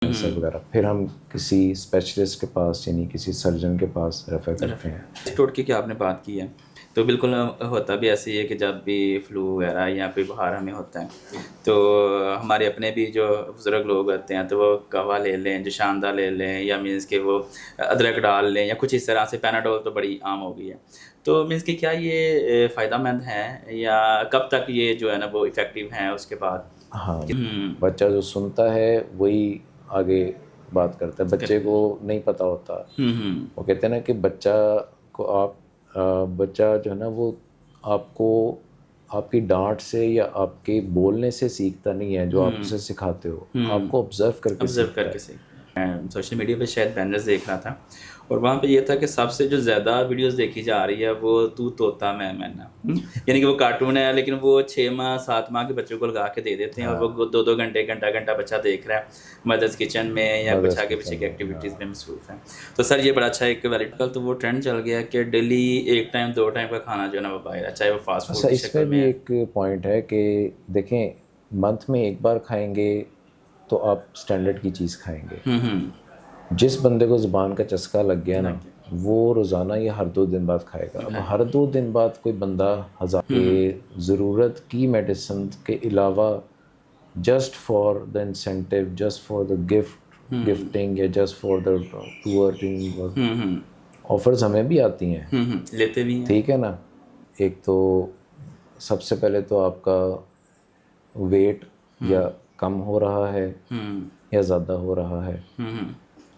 Cancer وغیرہ، پھر ہم کسی اسپیشلسٹ کے پاس یعنی کسی سرجن کے پاس ریفر کرتے ہیں۔ ٹوٹکے کی آپ نے بات کی ہے تو بالکل ہوتا بھی ایسے ہی ہے کہ جب بھی فلو وغیرہ یا کوئی بخار ہمیں ہوتا ہے تو ہمارے اپنے بھی جو بزرگ لوگ ہوتے ہیں تو وہ قہوہ لے لیں، جوشاندہ لے لیں، یا مینس کہ وہ ادرک ڈال لیں یا کچھ اس طرح سے، پیناڈول تو بڑی عام ہو گئی ہے۔ تو مینس کہ کیا یہ فائدہ مند ہیں یا کب تک یہ جو ہے نا وہ افیکٹو ہیں اس کے بعد؟ ہاں، بچہ جو سنتا ہے وہی آگے بات کرتا ہے، بچے کو نہیں پتہ ہوتا۔ وہ کہتے ہیں نا کہ بچہ جو ہے نا وہ آپ کو آپ کی ڈانٹ سے یا آپ کے بولنے سے سیکھتا نہیں ہے، جو آپ اسے سکھاتے ہو آپ کو آبزرو کر کے سیکھتا ہے۔ میں سوشل میڈیا پہ شاید بینرز دیکھ رہا تھا اور وہاں پہ یہ تھا کہ سب سے جو زیادہ ویڈیوز دیکھی جا رہی ہے وہ تو طوطا میں نا، یعنی کہ وہ کارٹون ہے لیکن وہ 6 ماہ 7 ماہ کے بچوں کو لگا کے دے دیتے ہیں اور وہ 2 گھنٹے گھنٹہ بچہ دیکھ رہا ہے مدرس کچن میں یا کچھ آگے پیچھے کی ایکٹیویٹیز میں مصروف ہیں۔ تو سر یہ بڑا اچھا ایک ویلڈ کل تو وہ ٹرینڈ چل گیا کہ ڈیلی 1 ٹائم 2 ٹائم کا کھانا جو ہے نا وہ باہر ہے، چاہے وہ فاسٹ فوڈ کی اس شکل میں بھی میں ہے۔ ایک پوائنٹ ہے کہ دیکھیں منتھ میں ایک بار کھائیں گے تو آپ اسٹینڈرڈ کی چیز کھائیں گے۔ جس بندے کو زبان کا چسکا لگ گیا نا وہ روزانہ یا ہر 2 دن بعد کھائے گا۔ اب ہر 2 دن بعد کوئی بندہ ضرورت کی میڈیسن کے علاوہ just for the incentive, just for the gifting یا just for the touring, offers ہمیں بھی آتی ہیں، لیتے بھی ہیں، ٹھیک ہے نا۔ ایک تو سب سے پہلے تو آپ کا ویٹ یا کم ہو رہا ہے یا زیادہ ہو رہا ہے،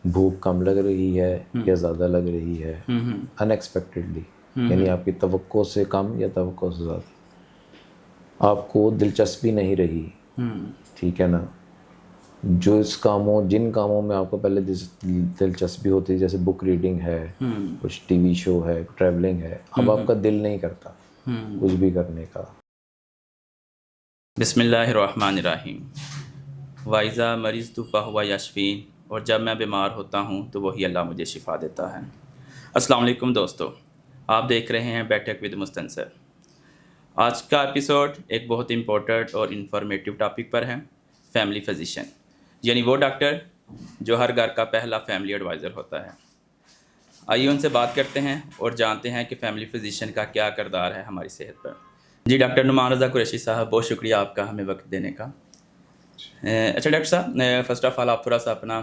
بھوک کم لگ رہی ہے یا زیادہ لگ رہی ہے ان ایکسپیکٹڈلی، یعنی آپ کی توقع سے کم یا توقع سے زیادہ، آپ کو دلچسپی نہیں رہی، ٹھیک ہے نا۔ جن کاموں میں آپ کو پہلے دلچسپی ہوتی ہے جیسے بک ریڈنگ ہے، کچھ ٹی وی شو ہے، ٹریولنگ ہے، اب آپ کا دل نہیں کرتا کچھ بھی کرنے کا۔ بسم اللہ الرحمن الرحیم۔ وَإِذَا مَرِضْتُ فَهُوَ يَشْفِينِ، اور جب میں بیمار ہوتا ہوں تو وہی اللہ مجھے شفا دیتا ہے۔ السلام علیکم دوستو، آپ دیکھ رہے ہیں بیٹھک ود مستنصر۔ آج کا ایپیسوڈ ایک بہت امپورٹنٹ اور انفارمیٹیو ٹاپک پر ہے، فیملی فزیشین، یعنی وہ ڈاکٹر جو ہر گھر کا پہلا فیملی ایڈوائزر ہوتا ہے۔ آئیے ان سے بات کرتے ہیں اور جانتے ہیں کہ فیملی فزیشین کا کیا کردار ہے ہماری صحت پر۔ جی ڈاکٹر نعمان رضا قریشی صاحب، بہت شکریہ آپ کا ہمیں وقت دینے کا۔ اچھا ڈاکٹر صاحب، فرسٹ آف آل آپ تھوڑا سا اپنا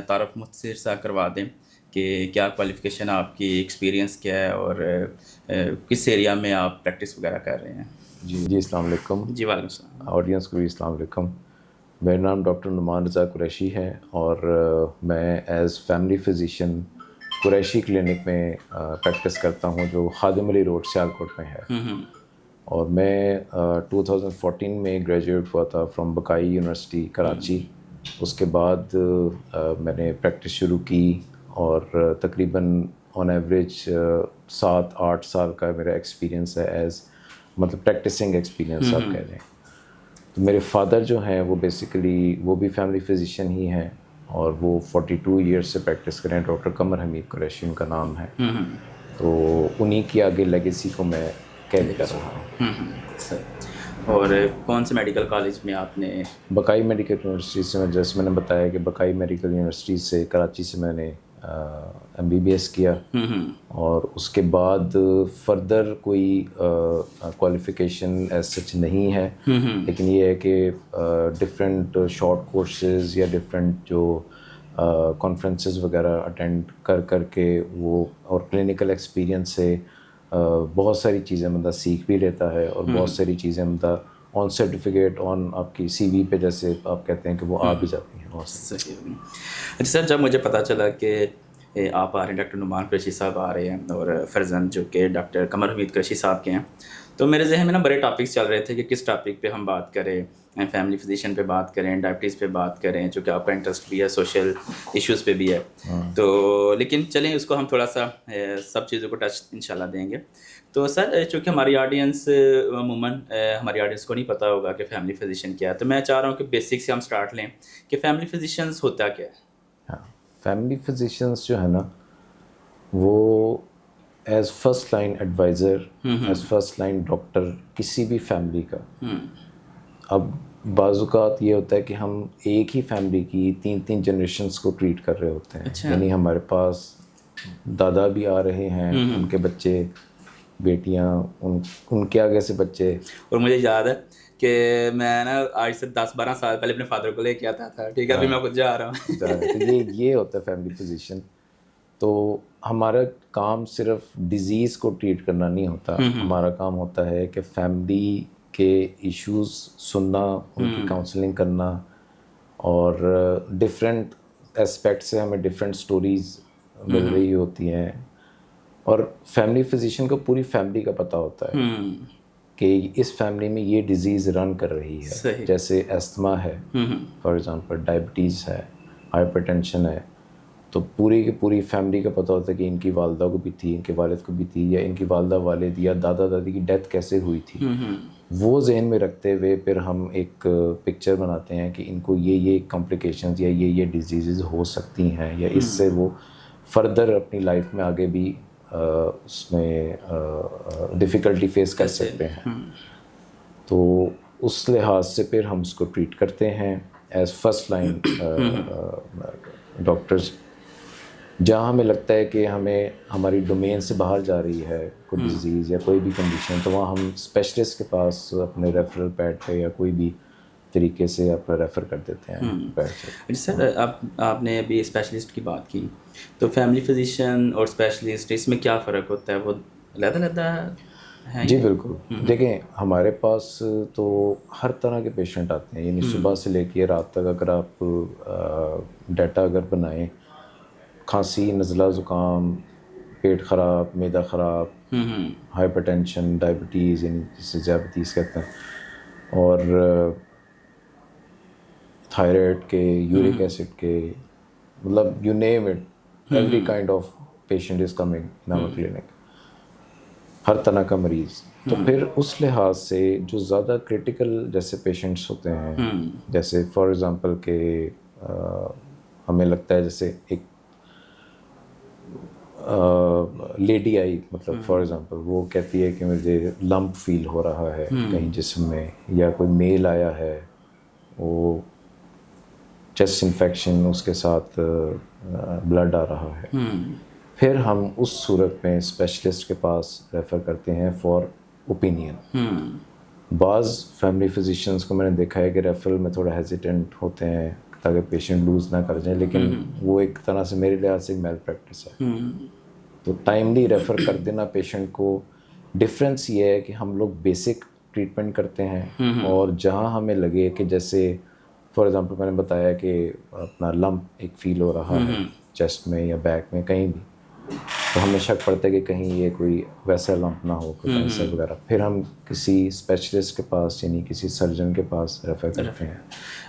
تعارف مختصر سا کروا دیں کہ کیا کوالیفیکیشن آپ کی، ایکسپیرینس کیا ہے اور کس ایریا میں آپ پریکٹس وغیرہ کر رہے ہیں؟ جی السلام علیکم۔ جی وعلیکم السلام۔ آڈینس کو بھی السلام علیکم۔ میرا نام ڈاکٹر نعمان رضا قریشی ہے اور میں as family physician Qureshi clinic میں پریکٹس کرتا ہوں جو خادم علی روڈ سیالکوٹ میں ہے، اور میں 2014 میں گریجویٹ ہوا تھا فرام بکائی یونیورسٹی کراچی۔ اس کے بعد میں نے پریکٹس شروع کی اور تقریباً آن ایوریج 7-8 سال کا میرا ایکسپیرینس ہے، ایز مطلب پریکٹسنگ ایکسپیرینس آپ کہہ لیں۔ تو میرے فادر جو ہیں وہ بیسیکلی وہ بھی فیملی فزیشین ہی ہیں اور وہ 42 ایئرس سے پریکٹس کریں، ڈاکٹر قمر حمید قریشی ان کا نام ہے۔ تو انہی کی آگے لیگیسی کو میں کیری کر رہا ہوں۔ اور کون سے میڈیکل کالج میں آپ نے؟ بکائی میڈیکل یونیورسٹی سے، جیسے میں نے بتایا کہ بکائی میڈیکل یونیورسٹی سے کراچی سے میں نے MBBS کیا، اور اس کے بعد فردر کوئی کوالیفیکیشن ایز سچ نہیں ہے، لیکن یہ ہے کہ ڈفرینٹ شارٹ کورسز یا ڈفرینٹ جو کانفرنسز وغیرہ اٹینڈ کر کے وہ، اور کلینکل ایکسپیرینس سے بہت ساری چیزیں بندہ سیکھ بھی لیتا ہے، اور بہت ساری چیزیں بندہ آن سرٹیفکیٹ آن آپ کی CV پہ جیسے آپ کہتے ہیں کہ وہ آ بھی جاتی ہیں بہت ساری۔ اچھا سر، جب مجھے پتہ چلا کہ آپ آ رہے ہیں، ڈاکٹر نعمان قریشی صاحب آ رہے ہیں اور فرزند جو کہ ڈاکٹر قمر حمید قریشی صاحب کے ہیں، تو میرے ذہن میں نا بڑے ٹاپکس چل رہے تھے کہ کس ٹاپک پہ ہم بات کریں، فیملی فزیشین پہ بات کریں، ڈائبٹیز پہ بات کریں، چونکہ آپ کا انٹرسٹ بھی ہے، سوشل ایشوز پہ بھی ہے، تو لیکن چلیں اس کو ہم تھوڑا سا سب چیزوں کو ٹچ انشاءاللہ دیں گے۔ تو سر چونکہ ہماری آڈینس عموماً ہماری آڈینس کو نہیں پتہ ہوگا کہ فیملی فزیشین کیا ہے، تو میں چاہ رہا ہوں کہ بیسک سے ہم سٹارٹ لیں کہ فیملی فزیشینز ہوتا کیا ہے؟ ہاں، فیملی فزیشینز جو ہے نا وہ as first line advisor, as first line doctor کسی بھی فیملی کا۔ اب بعض اوقات یہ ہوتا ہے کہ ہم ایک ہی فیملی کی 3 جنریشنز کو ٹریٹ کر رہے ہوتے ہیں. یعنی ہمارے پاس دادا بھی آ رہے ہیں, ان کے بچے, بیٹیاں, ان کے آگے سے بچے. اور مجھے یاد ہے کہ میں نا آج سے 10-12 سال پہلے اپنے فادر کو لے کے آتا تھا, ٹھیک ہے, ابھی میں خود جا رہا ہوں. تو یہ ہوتا ہے فیملی فزیشین. تو ہمارا کام صرف ڈیزیز کو ٹریٹ کرنا نہیں ہوتا, ہمارا کام ہوتا ہے کہ فیملی کے ایشوز سننا, ان کی کاؤنسلنگ کرنا, اور ڈفرینٹ اسپیکٹ سے ہمیں ڈفرینٹ سٹوریز مل رہی ہوتی ہیں. اور فیملی فزیشین کو پوری فیملی کا پتہ ہوتا ہے کہ اس فیملی میں یہ ڈیزیز رن کر رہی ہے. جیسے استھما ہے فار ایگزامپل, ڈائبٹیز ہے, ہائپر ٹینشن ہے, تو پوری کی پوری فیملی کا پتہ ہوتا ہے کہ ان کی والدہ کو بھی تھی, ان کے والد کو بھی تھی, یا ان کی والدہ والد یا دادا دادی کی ڈیتھ کیسے ہوئی تھی. وہ ذہن میں رکھتے ہوئے پھر ہم ایک پکچر بناتے ہیں کہ ان کو یہ کمپلیکیشنز یا یہ ڈیزیزز ہو سکتی ہیں, یا اس سے وہ فردر اپنی لائف میں آگے بھی اس میں ڈیفیکلٹی فیس کر سکتے ہیں. تو اس لحاظ سے پھر ہم اس کو ٹریٹ کرتے ہیں ایز فرسٹ لائن ڈاکٹرز. جہاں ہمیں لگتا ہے کہ ہمیں ہماری ڈومین سے باہر جا رہی ہے کوئی ڈیزیز یا کوئی بھی کنڈیشن, تو وہاں ہم اسپیشلسٹ کے پاس اپنے ریفرل پیڈ پہ یا کوئی بھی طریقے سے اپنا ریفر کر دیتے ہیں پیڈ سے. سر آپ نے ابھی اسپیشلسٹ کی بات کی, تو فیملی فزیشین اور اسپیشلسٹ اس میں کیا فرق ہوتا ہے؟ وہ علیحدہ ہیں؟ جی بالکل. دیکھیں ہمارے پاس تو ہر طرح کے پیشنٹ آتے ہیں, یعنی صبح سے لے کے رات تک اگر آپ ڈیٹا اگر بنائیں, کھانسی, نزلہ, زکام, پیٹ خراب, معدہ خراب, ہائپر ٹینشن, ڈائبٹیز یعنی جسے ذیابیطیز کہتے ہیں, اور تھائرائڈ کے, یورک ایسڈ کے, مطلب you name it, every kind of patient is coming in our clinic, ہر طرح کا مریض. تو پھر اس لحاظ سے جو زیادہ کریٹیکل جیسے پیشنٹس ہوتے ہیں, جیسے فار ایگزامپل کہ ہمیں لگتا ہے جیسے ایک لیڈی آئی, مطلب فار ایگزامپل وہ کہتی ہے کہ مجھے لمپ فیل ہو رہا ہے کہیں جسم میں, یا کوئی میل آیا ہے وہ چیسٹ انفیکشن, اس کے ساتھ بلڈ آ رہا ہے, پھر ہم اس صورت میں اسپیشلسٹ کے پاس ریفر کرتے ہیں فار اوپینین. بعض فیملی فزیشینس کو میں نے دیکھا ہے کہ ریفرل میں تھوڑا ہیزیٹنٹ ہوتے ہیں تاکہ پیشنٹ لوز نہ کر جائیں, لیکن وہ ایک طرح سے میرے لحاظ سے میل پریکٹس ہے. تو ٹائملی ریفر کر دینا پیشنٹ کو. ڈفرینس یہ ہے کہ ہم لوگ بیسک ٹریٹمنٹ کرتے ہیں, اور جہاں ہمیں لگے کہ جیسے فار ایگزامپل میں نے بتایا کہ اپنا لمپ ایک فیل ہو رہا ہے چیسٹ میں یا بیک میں کہیں بھی, تو ہمیں شک پڑتا ہے کہ کہیں یہ کوئی ویسا لمپ نہ ہو, کوئی کینسر وغیرہ, پھر ہم کسی اسپیشلسٹ کے پاس یعنی کسی سرجن کے پاس ریفر کرتے ہیں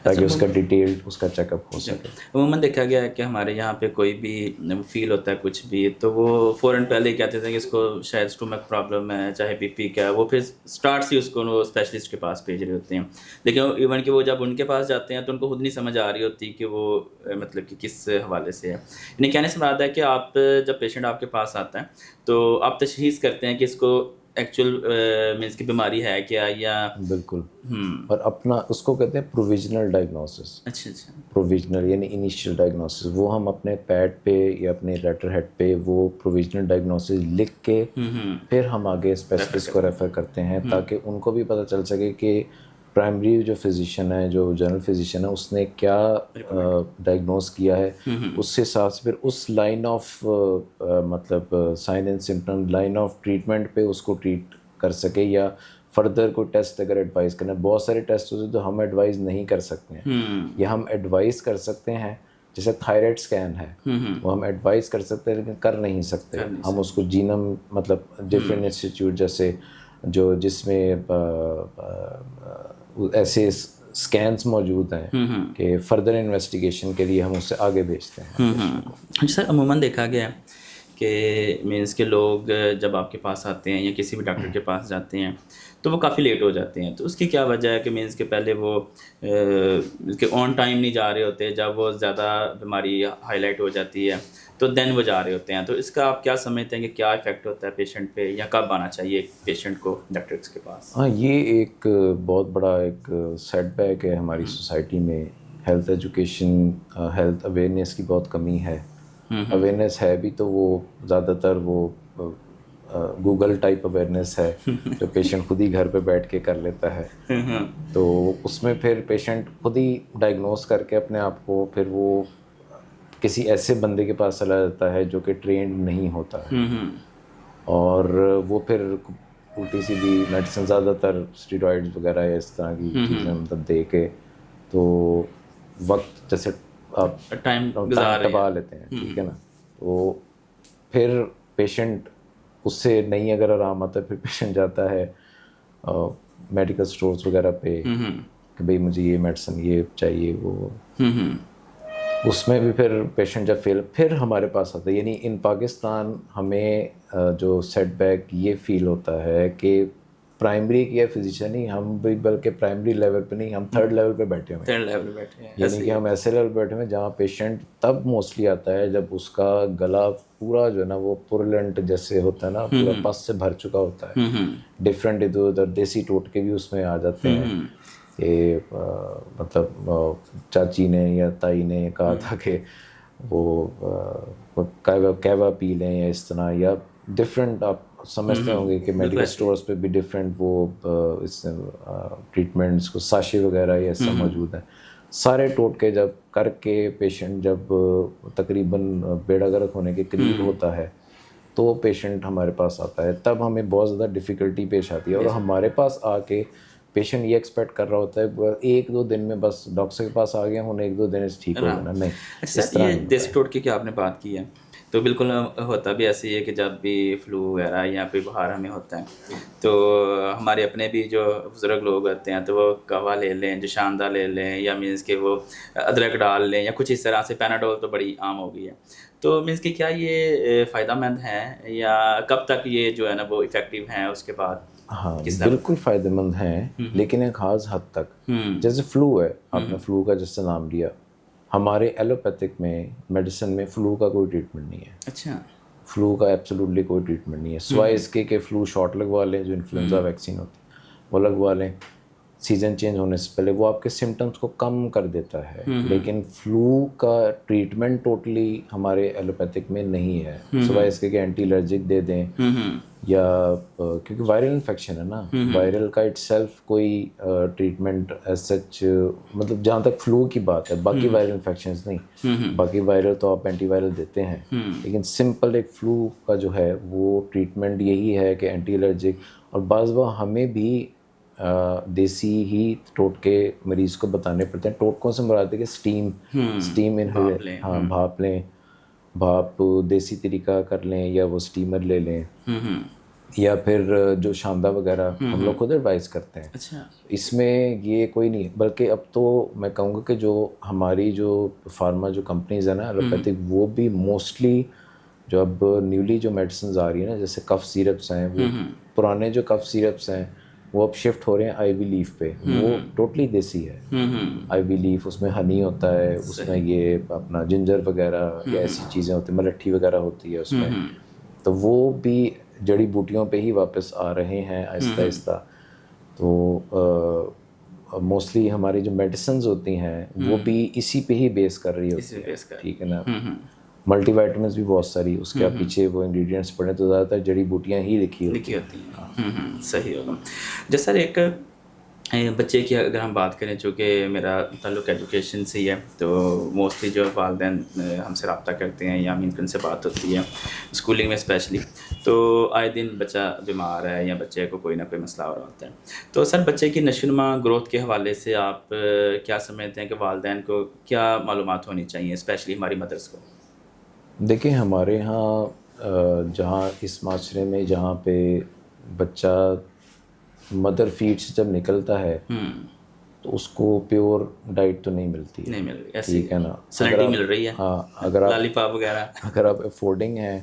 تاکہ اس کا ڈیٹیلڈ اس کا چیک اپ ہو سکے. عموماً دیکھا گیا ہے کہ ہمارے یہاں پہ کوئی بھی فیل ہوتا ہے کچھ بھی, تو وہ فوراً پہلے ہی کہتے تھے کہ اس کو شاید اسٹومک پرابلم ہے, چاہے بی پی کا ہے, وہ پھر اسٹارٹ سے اس کو وہ اسپیشلسٹ کے پاس بھیج رہے ہوتے ہیں. لیکن ایون کہ وہ جب ان کے پاس جاتے ہیں تو ان کو خود نہیں سمجھ آ رہی ہوتی کہ وہ مطلب کہ کس حوالے سے ہے. یعنی کہنے سے مراد ہے کہ آپ جب پیشنٹ آپ کے پاس آتا ہے تو آپ تشخیص کرتے ہیں کہ اس کو ایکچوئل مینس کی بیماری ہے کیا, یا بالکل. اور اپنا اس کو کہتے ہیں پروویژنل ڈائگنوسس. اچھا پروویژنل یعنی انیشیل ڈائگنوسس, وہ ہم اپنے پیڈ پہ یا اپنے لیٹر ہیڈ پہ وہ پروویژنل ڈائگنوسس لکھ کے پھر ہم آگے اسپیشلسٹ کو ریفر کرتے ہیں تاکہ ان کو بھی پتہ چل سکے کہ پرائمری جو فزیشین ہے, جو جنرل فزیشین ہے, اس نے کیا ڈائگنوز کیا ہے, اس حساب سے پھر اس لائن آف مطلب sign and symptom line of treatment پہ اس کو ٹریٹ کر سکے, یا فردر کوئی ٹیسٹ اگر ایڈوائز کرنا. بہت سارے ٹیسٹ ہوتے ہیں تو ہم ایڈوائز نہیں کر سکتے ہیں, یا ہم ایڈوائز کر سکتے ہیں, جیسے تھائرائڈ اسکین ہے وہ ہم ایڈوائز کر سکتے ہیں لیکن کر نہیں سکتے. ہم اس کو جینم مطلب ڈفرینٹ انسٹیٹیوٹ جیسے جو جس میں ایسے اسکینس موجود ہیں کہ فردر انویسٹیگیشن کے لیے ہم اس سے آگے بھیجتے ہیں. سر عموماً دیکھا گیا ہے کہ مینس کہ لوگ جب آپ کے پاس آتے ہیں یا کسی بھی ڈاکٹر کے پاس جاتے ہیں تو وہ کافی لیٹ ہو جاتے ہیں، تو اس کی کیا وجہ ہے کہ مینس کہ پہلے وہ کہ آن ٹائم نہیں جا رہے ہوتے، جب وہ زیادہ بیماری ہائی لائٹ ہو جاتی ہے تو دین وہ جا رہے ہوتے ہیں، تو اس کا آپ کیا سمجھتے ہیں کہ کیا افیکٹ ہوتا ہے پیشنٹ پہ، یا کب آنا چاہیے ایک پیشنٹ کو ڈاکٹرس کے پاس؟ ہاں، یہ ایک بہت بڑا ایک سیٹ بیک ہے ہماری سوسائٹی میں. ہیلتھ ایجوکیشن، ہیلتھ اویئرنیس کی بہت کمی ہے. اویئرنیس ہے بھی تو وہ زیادہ تر وہ گوگل ٹائپ اویئرنیس ہے جو پیشنٹ خود ہی گھر پہ بیٹھ کے کر لیتا ہے. تو اس میں پھر پیشنٹ خود ہی ڈائگنوز کر کے اپنے آپ کو پھر وہ کسی ایسے بندے کے پاس چلا جاتا ہے جو کہ ٹرینڈ نہیں ہوتا ہے، اور وہ پھر الٹی سیدھی میڈیسن زیادہ تر اسٹیرائڈز وغیرہ یا اس طرح کی چیزیں مطلب دے کے تو وقت جیسے آپ ٹائم ٹپا لیتے ہیں، ٹھیک ہے نا. تو پھر پیشنٹ اس سے نہیں اگر آرام آتا ہے پھر پیشنٹ جاتا ہے میڈیکل اسٹورس وغیرہ پہ کہ بھئی مجھے یہ میڈیسن یہ چاہیے وہ. اس میں بھی پھر پیشنٹ جب پھر ہمارے پاس آتا ہے. یعنی ان پاکستان ہمیں جو سیٹ بیک یہ فیل ہوتا ہے کہ پرائمری کیئر فزیشین ہی ہم بھی، بلکہ پرائمری لیول پہ نہیں، ہم تھرڈ لیول پہ بیٹھے ہوئے ہیں. تھرڈ لیول بیٹھے ہیں، یعنی کہ ہم ایسے لیول پہ بیٹھے ہوئے ہیں جہاں پیشنٹ تب موسٹلی آتا ہے جب اس کا گلا پورا جو ہے نا وہ پورلنٹ جیسے ہوتا ہے نا، پورا پس سے بھر چکا ہوتا ہے. ڈفرینٹ ادھر ادھر دیسی ٹوٹکے بھی اس میں آ جاتے ہیں کہ مطلب چاچی نے یا تائی نے کہا تھا کہ وہ کیوا پی لیں یا اس طرح، یا ڈفرینٹ آپ سمجھتے ہوں گے کہ میڈیکل اسٹورس پہ بھی ڈفرینٹ وہ اس ٹریٹمنٹس کو ساشے وغیرہ یہ سب موجود ہیں. سارے ٹوٹکے جب کر کے پیشنٹ جب تقریباً بیڑا غرق ہونے کے قریب ہوتا ہے تو پیشنٹ ہمارے پاس آتا ہے. تب ہمیں بہت زیادہ ڈیفیکلٹی پیش آتی ہے، اور ہمارے پاس آ کے پیشنٹ یہ ایکسپیکٹ کر رہا ہوتا ہے ایک دو دن میں بس ڈاکٹر کے پاس آ گیا ہوں، ایک دو دن ٹھیک ہو جانا. نہیں، اچھا سر، یہ دیسی ٹوٹکے کی آپ نے بات کی ہے تو بالکل ہوتا بھی ایسے ہی ہے کہ جب بھی فلو وغیرہ یا کوئی بخار ہمیں ہوتا ہے تو ہمارے اپنے بھی جو بزرگ لوگ ہوتے ہیں تو وہ قہوہ لے لیں، جوشاندہ لے لیں، یا مینس کہ وہ ادرک ڈال لیں، یا کچھ اس طرح سے. پیناڈول تو بڑی عام ہو گئی ہے. تو مینس کہ کیا یہ فائدہ مند ہے، یا کب تک یہ جو ہے نا وہ افیکٹو ہیں اس کے بعد؟ ہاں بالکل فائدہ مند ہیں، لیکن ایک خاص حد تک. جیسے فلو ہے، آپ نے فلو کا جس سے نام لیا، ہمارے ایلوپیتھک میں میڈیسن میں فلو کا کوئی ٹریٹمنٹ نہیں ہے. اچھا، فلو کا ایبسولوٹلی کوئی ٹریٹمنٹ نہیں ہے، سوائے اس کے کہ فلو شاٹ لگوا لیں جو انفلوئنزا ویکسین ہوتی ہے وہ لگوا لیں سیزن چینج ہونے سے پہلے. وہ آپ کے سمٹمس کو کم کر دیتا ہے، لیکن فلو کا ٹریٹمنٹ ٹوٹلی ہمارے ایلوپیتھک میں نہیں ہے، سوائے اس کے کہ اینٹی الرجک دے دیں، یا کیونکہ وائرل انفیکشن ہے نا، وائرل کا اٹ سیلف کوئی ٹریٹمنٹ ایز سچ، مطلب جہاں تک فلو کی بات ہے، باقی وائرل انفیکشنز نہیں. باقی وائرل تو آپ اینٹی وائرل دیتے ہیں، لیکن سمپل ایک فلو کا جو ہے وہ ٹریٹمنٹ یہی ہے کہ اینٹی الرجک. اور بعض وہ ہمیں بھی دیسی ہی ٹوٹکے مریض کو بتانے پڑتے ہیں. ٹوٹکوں سے مراد ہے کہ اسٹیم ہاں بھاپ لیں، بھاپ دیسی طریقہ کر لیں، یا وہ اسٹیمر لے لیں، یا پھر جو شاندہ وغیرہ ہم لوگ خود ایڈوائز کرتے ہیں. اچھا، اس میں یہ کوئی نہیں، بلکہ اب تو میں کہوں گا کہ جو ہماری جو فارما جو کمپنیز ہیں نا ایلوپیتھک، وہ بھی موسٹلی جو اب نیولی جو میڈیسنز آ رہی ہیں نا، جیسے کف سیرپس ہیں، وہ پرانے جو کف سیرپس ہیں وہ اب شفٹ ہو رہے ہیں آئی وی لیف پہ. وہ ٹوٹلی دیسی ہے. آئی وی لیف، اس میں ہنی ہوتا ہے، اس میں یہ اپنا جنجر وغیرہ یا ایسی چیزیں ہوتی ہیں، ملٹھی وغیرہ ہوتی ہے اس میں. تو وہ بھی جڑی بوٹیوں پہ ہی واپس آ رہے ہیں آہستہ آہستہ. تو موسٹلی ہماری جو میڈیسنز ہوتی ہیں وہ بھی اسی پہ ہی بیس کر رہی ہوتی ہے، ٹھیک ہے نا. ملٹی وائٹامنس بھی بہت ساری، اس کے پیچھے وہ انگریڈینٹس پڑھیں تو زیادہ تر جڑی بوٹیاں ہی لکھی ہوتی ہیں. صحیح ہوگا. جیسا ایک بچے کی اگر ہم بات کریں، چونکہ میرا تعلق ایجوکیشن سے ہی ہے، تو موسٹلی جو والدین ہم سے رابطہ کرتے ہیں یا ان سے بات ہوتی ہے اسکولنگ میں اسپیشلی، تو آئے دن بچہ بیمار ہے یا بچے کو کوئی نہ کوئی مسئلہ ہو رہا ہوتا ہے. تو سر بچے کی نشوونما گروتھ کے حوالے سے آپ کیا سمجھتے ہیں کہ والدین کو کیا معلومات ہونی چاہیے، اسپیشلی ہماری مدرس کو؟ دیکھیں ہمارے ہاں جہاں اس معاشرے میں جہاں پہ بچہ مدر فیڈ سے جب نکلتا ہے تو اس کو پیور ڈائٹ تو نہیں ملتی ہے, نہیں مل رہی ایسی, ٹھیک ہے نا. سلنٹی مل رہی ہے, ہاں اگر لالی پاپ وغیرہ. اگر آپ افورڈنگ ہیں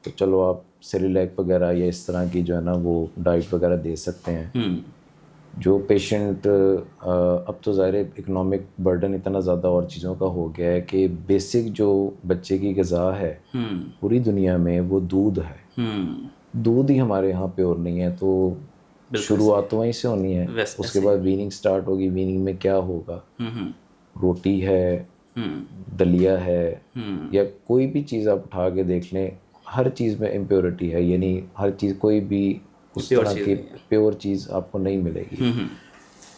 تو چلو آپ سیریلیک وغیرہ یا اس طرح کی جو ہے نا وہ ڈائٹ وغیرہ دے سکتے ہیں. جو پیشنٹ اب تو ظاہر اکنامک برڈن اتنا زیادہ اور چیزوں کا ہو گیا ہے کہ بیسک جو بچے کی غذا ہے پوری دنیا میں وہ دودھ ہے. دودھ ہی ہمارے یہاں پیور نہیں ہے, تو شروعات تو وہیں سے ہونی ہے. اس کے بعد ویننگ سٹارٹ ہوگی. ویننگ میں کیا ہوگا, روٹی ہے, دلیا ہے, یا کوئی بھی چیز آپ اٹھا کے دیکھ لیں, ہر چیز میں امپیورٹی ہے. یعنی ہر چیز کوئی بھی اس طرح کی پیور چیز آپ کو نہیں ملے گی.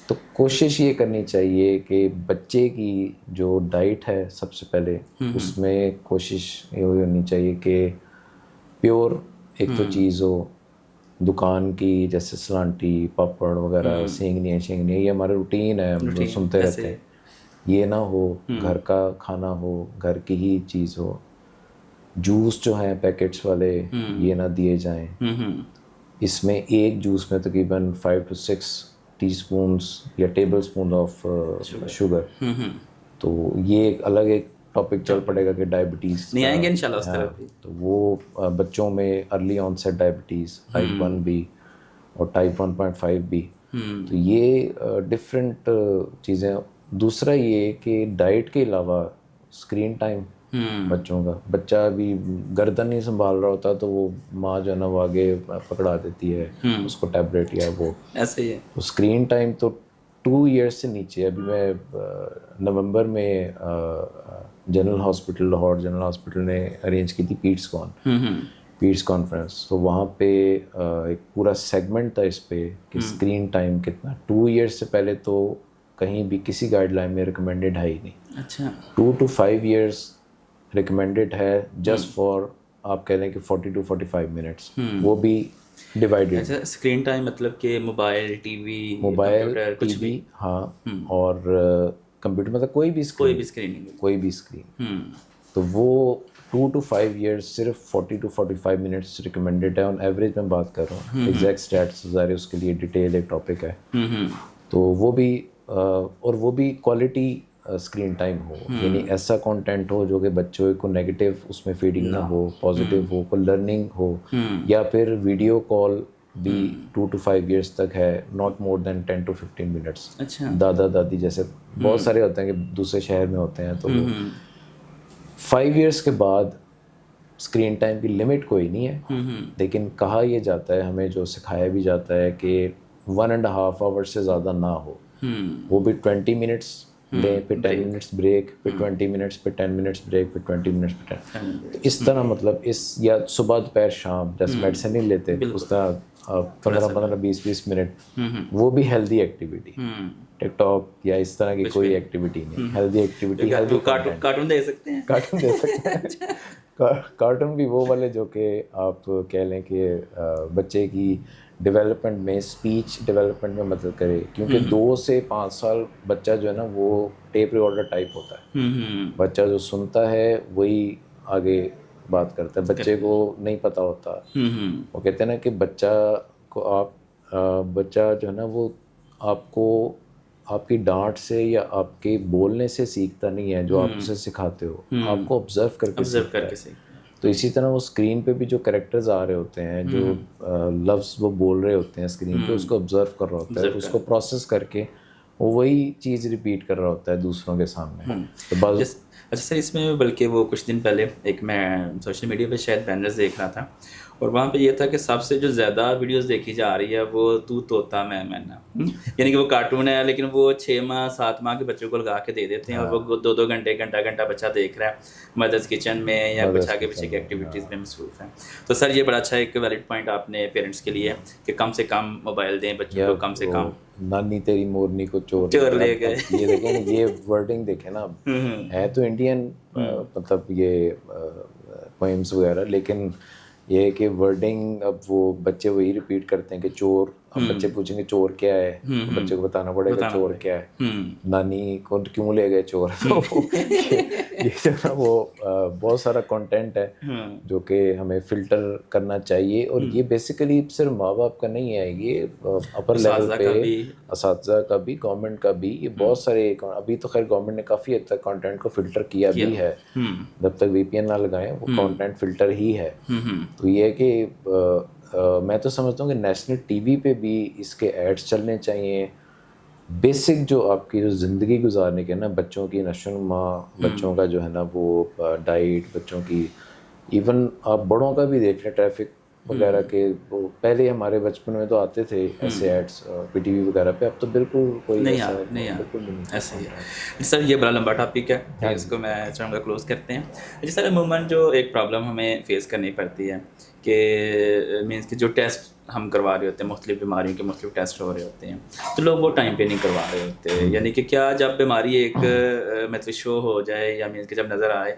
تو کوشش یہ کرنی چاہیے کہ بچے کی جو ڈائٹ ہے سب سے پہلے اس میں کوشش یہ ہونی چاہیے کہ پیور ایک تو چیز ہو. دکان کی جیسے سلانٹی, پاپڑ وغیرہ, سینگنیاں یہ ہمارا روٹین ہے, ہم لوگ سنتے رہتے ہیں. یہ نہ ہو, گھر کا کھانا ہو, گھر کی ہی چیز ہو. جوس جو ہیں پیکٹس والے یہ نہ دیے جائیں. اس میں ایک جوس میں تقریباً 5 to 6 ٹی اسپونس یا ٹیبل اسپون آف شوگر. تو یہ ایک الگ ایک ٹاپک چل پڑے گا کہ ڈائبٹیز نہیں آئیں گے انشاءاللہ اس طرف بھی. تو وہ بچوں میں early onset diabetes type 1 بھی اور ٹائپ 1.5 بھی. تو یہ ڈفرینٹ چیزیں. دوسرا یہ کہ ڈائٹ کے علاوہ اسکرین ٹائم بچوں کا, بچہ ابھی گردن نہیں سنبھال رہا ہوتا تو وہ ماں جو ہے نا وہ آگے پکڑا دیتی ہے اس کو ٹیبلیٹ یا وہ ایسے ہی ہے. اسکرین ٹائم تو 2 years سے نیچے. ابھی میں نومبر میں general hospital Lahore general hospital نے ارینج کی تھی پیٹس کانفرنس. تو وہاں پہ ایک پورا سیگمنٹ تھا اس پہ کہ اسکرین ٹائم کتنا. 2 years سے پہلے تو کہیں بھی کسی گائیڈ لائن میں ریکمینڈیڈ ہے ہی نہیں. اچھا 2 to 5 years ریکمینڈیڈ ہے جسٹ فار آپ کہہ لیں کہ 40 to 45 minutes. وہ بھی ڈیوائڈیڈ. اچھا اسکرین ٹائم مطلب کہ mobile, T V, mobile, T V, ہاں, اور کمپیوٹر, مطلب کوئی بھی اسکرین. تو وہ 2 to 5 years صرف 40 to 45 minutes ریکمینڈیڈ ہے آن ایوریج. میں بات کر رہا ہوں, ایگزیکٹ اسٹیٹس ظاہر اس کے لیے ڈیٹیل ایک ٹاپک ہے. تو وہ بھی اور وہ بھی کوالٹی اسکرین ٹائم ہو, یعنی ایسا کانٹینٹ ہو جو کہ بچوں کو نیگیٹو اس میں فیڈنگ نہ ہو, پازیٹیو ہو, کوئی لرننگ ہو. یا پھر ویڈیو کال بھی 2 to 5 years تک ہے, not more then 10 to 15 minutes. اچھا دادا دادی جیسے بہت سارے ہوتے ہیں کہ دوسرے شہر میں ہوتے ہیں, تو وہ 5 years کے بعد اسکرین ٹائم کی لمٹ کوئی نہیں ہے. لیکن کہا یہ جاتا ہے, ہمیں جو سکھایا بھی جاتا ہے کہ 1.5 hours سے زیادہ نہ ہو. وہ بھی 20 minutes لیں, پھر 10 minutes بریک, پھر 20 minutes, پھر 10 minutes بریک, پھر 20 minutes, پھر 10. اس طرح مطلب اس یا صبح دوپہر شام جیسے میڈیسن نہیں لیتے اس طرح 15-20 منٹ وہ بھی ہیلدی ایکٹیویٹی. ٹک ٹاک یا اس طرح کی کوئی ایکٹیویٹی نہیں, ہیلدی ایکٹیویٹی. ہیلدی کارٹون دے سکتے ہیں, کارٹون بھی وہ والے جو کہ آپ کہہ لیں کہ بچے کی ڈیولپمنٹ میں, اسپیچ ڈیولپمنٹ میں مدد کرے. کیونکہ 2 سے 5 سال بچہ جو ہے نا وہ ٹیپ ریکارڈر ٹائپ ہوتا ہے. بچہ جو سنتا ہے وہی آگے بات کرتا ہے, بچے کو نہیں پتہ ہوتا. وہ کہتے ہیں نا کہ بچہ جو ہے نا وہ آپ کو آپ کی ڈانٹ سے یا آپ کے بولنے سے سیکھتا نہیں ہے, جو آپ اسے سکھاتے ہو آپ کو آبزرو کر کے سیکھتا ہے. تو اسی طرح وہ اسکرین پہ بھی جو کریکٹرز آ رہے ہوتے ہیں, جو لفظ وہ بول رہے ہوتے ہیں اسکرین پہ, اس کو آبزرو کر رہا ہوتا ہے, اس کو پروسیس کر کے وہ وہی چیز ریپیٹ کر رہا ہوتا ہے دوسروں کے سامنے. اچھا سر, اس میں بلکہ وہ کچھ دن پہلے ایک میں سوشل میڈیا پہ شاید بینرز دیکھ رہا تھا, اور وہاں پہ یہ تھا کہ سب سے جو زیادہ ویڈیوز دیکھی جا رہی ہے وہ تو طوطا میں نا, یعنی کہ وہ کارٹون ہے لیکن وہ 6 ماہ 7 ماہ کے بچوں کو لگا کے دے دیتے ہیں, اور وہ 2 گھنٹے گھنٹہ بچہ دیکھ رہا ہے مدرس کچن میں یا کچھ آگے پیچھے کی ایکٹیویٹیز میں مصروف ہیں. تو سر یہ بڑا اچھا ایک ویلڈ پوائنٹ آپ نے پیرنٹس کے لیے کہ کم سے کم موبائل دیں بچوں کو, کم سے کم. نانی تیری مورنی کو چور لے گئے, یہ دیکھیں نا, یہ ورڈنگ دیکھیں نا, ہے تو انڈین مطلب یہ پوئمس وغیرہ, لیکن یہ ہے کہ ورڈنگ اب وہ بچے وہی ریپیٹ کرتے ہیں کہ چور اب بچے پوچھیں گے چور کیا ہے, تو بچے کو بتانا پڑے گا چور کیا ہے, نانی کو کیوں لے گئے چور. یہ جو ہے وہ بہت سارا کنٹینٹ ہے جو کہ ہمیں فلٹر کرنا چاہیے, اور یہ بیسیکلی صرف ماں باپ کا نہیں ہے, یہ اپر لیول پہ اساتذہ کا بھی, گورنمنٹ کا بھی. یہ بہت سارے, ابھی تو خیر گورنمنٹ نے کافی حد تک کانٹینٹ کو فلٹر کیا بھی ہے, جب تک وی پی این نہ لگائیں وہ کانٹینٹ فلٹر ہی ہے. تو یہ ہے کہ میں تو سمجھتا ہوں کہ نیشنل ٹی وی پہ بھی اس کے ایڈس چلنے چاہیے. بیسک جو آپ کی جو زندگی گزارنے کے نا, بچوں کی نشو و نما, بچوں کا جو ہے نا وہ ڈائٹ, بچوں کی ایون آپ بڑوں کا بھی دیکھ لیں, ٹریفک وغیرہ کے, وہ پہلے ہمارے بچپن میں تو آتے تھے ایسے ایڈس پی ٹی وی وغیرہ پہ, اب تو بالکل کوئی نہیں بالکل ایسے ہی ہے. سر یہ بڑا لمبا ٹاپک ہے, اس کو میں چاہوں گا کلوز کرتے ہیں. جی سر, عموماً جو ایک پرابلم ہمیں فیس کرنی پڑتی ہے کہ مینس کہ جو ٹیسٹ ہم کروا رہے ہوتے ہیں, مختلف بیماریوں کے مختلف ٹیسٹ ہو رہے ہوتے ہیں, تو لوگ وہ ٹائم پہ نہیں کروا رہے ہوتے. یعنی کہ کیا جب بیماری ایک مطلب شو ہو جائے یا مینس کہ جب نظر آئے,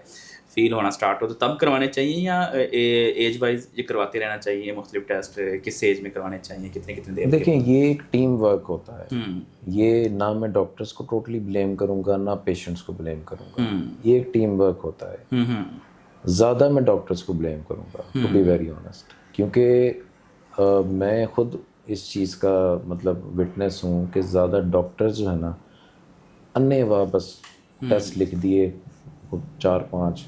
فیل ہونا اسٹارٹ ہو, تو تب کروانے چاہیے یا ایج وائز یہ کرواتے رہنا چاہیے؟ مختلف ٹیسٹ کس ایج میں کروانے چاہیے, کتنی دیر؟ دیکھیں یہ ایک ٹیم ورک ہوتا ہے, یہ نہ میں ڈاکٹرس کو ٹوٹلی بلیم کروں گا نہ پیشنٹس کو بلیم کروں گا, یہ ایک ٹیم ورک ہوتا ہے. زیادہ میں ڈاکٹرس کو بلیم کروں گا ٹو بی ویری آنیسٹ, کیونکہ میں خود اس چیز کا مطلب وٹنس ہوں کہ زیادہ ڈاکٹرز جو ہے نا انے وا بس ٹیسٹ لکھ دیے 4-5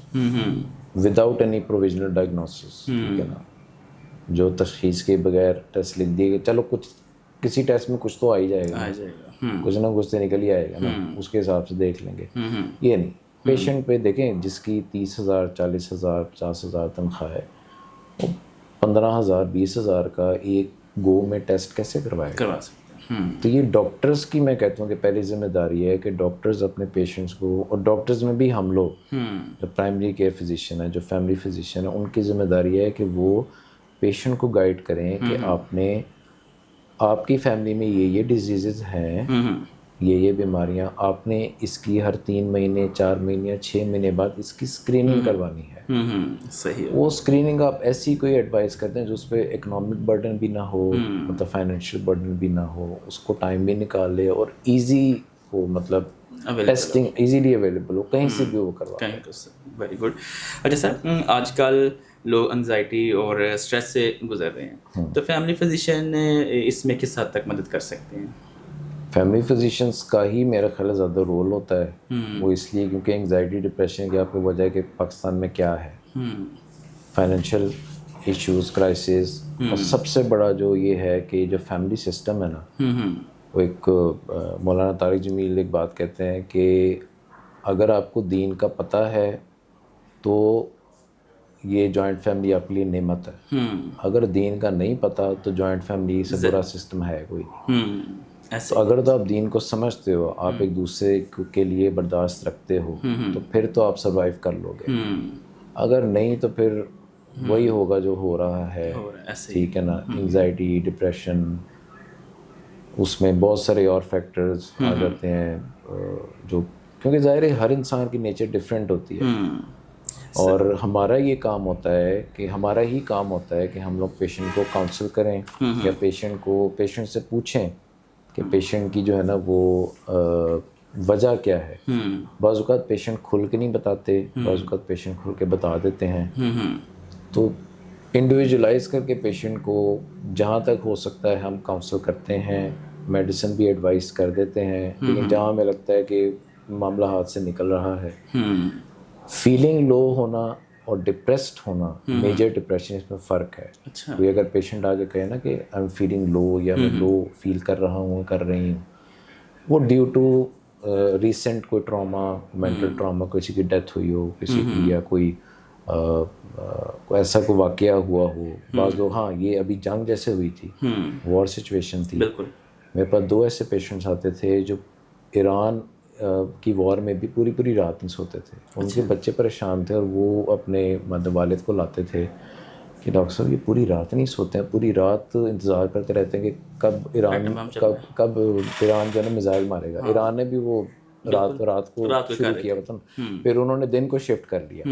وداؤٹ اینی پروویژنل ڈائگنوسس, ٹھیک ہے نا, جو تشخیص کے بغیر ٹیسٹ لکھ دیے کہ چلو کچھ کسی ٹیسٹ میں کچھ تو آ ہی جائے گا, کچھ نہ کچھ تو نکل ہی آئے گا نا, اس کے حساب سے دیکھ لیں گے. یہ نہیں, پیشنٹ پہ دیکھیں جس کی 30,000 40,000 50,000 تنخواہ ہے, وہ 15,000 20,000 کا ایک گو میں ٹیسٹ کیسے کروا سکتے ہیں؟ تو یہ ڈاکٹرز کی میں کہتا ہوں کہ پہلی ذمہ داری ہے کہ ڈاکٹرز اپنے پیشنٹس کو, اور ڈاکٹرز میں بھی ہم لوگ جو پرائمری کیئر فزیشین ہیں, جو فیملی فزیشین ہیں, ان کی ذمہ داری ہے کہ وہ پیشنٹ کو گائیڈ کریں کہ آپ کی فیملی میں یہ ڈیزیزز ہیں, یہ بیماریاں, آپ نے اس کی ہر 3 مہینے 4 مہینے 6 مہینے بعد اس کی اسکریننگ کروانی ہے. صحیح. وہ اسکریننگ آپ ایسی کوئی ایڈوائز کرتے ہیں جو اس پہ اکنامک برڈن بھی نہ ہو, مطلب فائنینشیل برڈن بھی نہ ہو, اس کو ٹائم بھی نکال لے اور ایزی ہو, مطلب ٹیسٹنگ ایزیلی اویلیبل ہو, کہیں سے بھی وہ کروا. Very good. اچھا سر, آج کل لوگ انزائٹی اور اسٹریس سے گزر رہے ہیں, تو فیملی فزیشین اس میں کس حد تک مدد کر سکتے ہیں؟ فیملی فزیشنس کا ہی میرا خیال ہے زیادہ رول ہوتا ہے. وہ اس لیے کیونکہ انگزائٹی ڈپریشن کی آپ کو وجہ ہے کہ پاکستان میں کیا ہے, فائنینشیل ایشوز, کرائسس, اور سب سے بڑا جو یہ ہے کہ جو فیملی سسٹم ہے نا, وہ ایک مولانا طارق جمیل ایک بات کہتے ہیں کہ اگر آپ کو دین کا پتہ ہے تو یہ جوائنٹ فیملی آپ کے لیے نعمت ہے, اگر دین کا نہیں پتہ تو جوائنٹ فیملی سے برا سسٹم ہے کوئی نہیں. تو اگر تو آپ دین کو سمجھتے ہو, آپ ایک دوسرے کے لیے برداشت رکھتے ہو, تو پھر تو آپ سروائیو کر لو گے. اگر نہیں تو پھر وہی ہوگا جو ہو رہا ہے, ٹھیک ہے نا. انگزائٹی, ڈپریشن, اس میں بہت سارے اور فیکٹرز آ جاتے ہیں جو, کیونکہ ظاہر ہے ہر انسان کی نیچر ڈفرینٹ ہوتی ہے, اور ہمارا یہ کام ہوتا ہے کہ ہمارا ہی کام ہوتا ہے کہ ہم لوگ پیشنٹ کو کاؤنسل کریں, یا پیشنٹ سے پوچھیں کہ پیشنٹ کی جو ہے نا وہ وجہ کیا ہے. بعض اوقات پیشنٹ کھل کے نہیں بتاتے, بعض اوقات پیشنٹ کھل کے بتا دیتے ہیں. تو انڈیویجولائز کر کے پیشنٹ کو جہاں تک ہو سکتا ہے ہم کاؤنسل کرتے ہیں, میڈیسن بھی ایڈوائز کر دیتے ہیں, لیکن جہاں ہمیں لگتا ہے کہ معاملہ ہاتھ سے نکل رہا ہے, فیلنگ لو ہونا اور ڈپریسڈ ہونا, میجر ڈپریشن, اس میں فرق ہے. کوئی اگر پیشنٹ آگے کہے نا کہ آئی ایم فیلنگ لو, یا میں لو فیل کر رہا ہوں, کر رہی ہوں, وہ ڈیو ٹو ریسنٹ کوئی ٹراما, مینٹل ٹراما, کسی کی ڈیتھ ہوئی ہو کسی کی, یا کوئی ایسا کوئی واقعہ ہوا ہو. بعض لوگ, ہاں یہ ابھی جنگ جیسے ہوئی تھی, وار سچویشن تھی, میرے پاس 2 ایسے پیشنٹس آتے تھے جو ایران کی وار میں بھی پوری رات نہیں سوتے تھے. ان کے بچے پریشان تھے, اور وہ اپنے والد کو لاتے تھے کہ ڈاکٹر صاحب یہ پوری رات نہیں سوتے ہیں, پوری رات انتظار کرتے رہتے ہیں کہ کب ایران جو ہے نا میزائل مارے گا. ایران نے بھی وہ رات کو شروع کیا, پھر انہوں نے دن کو شفٹ کر لیا.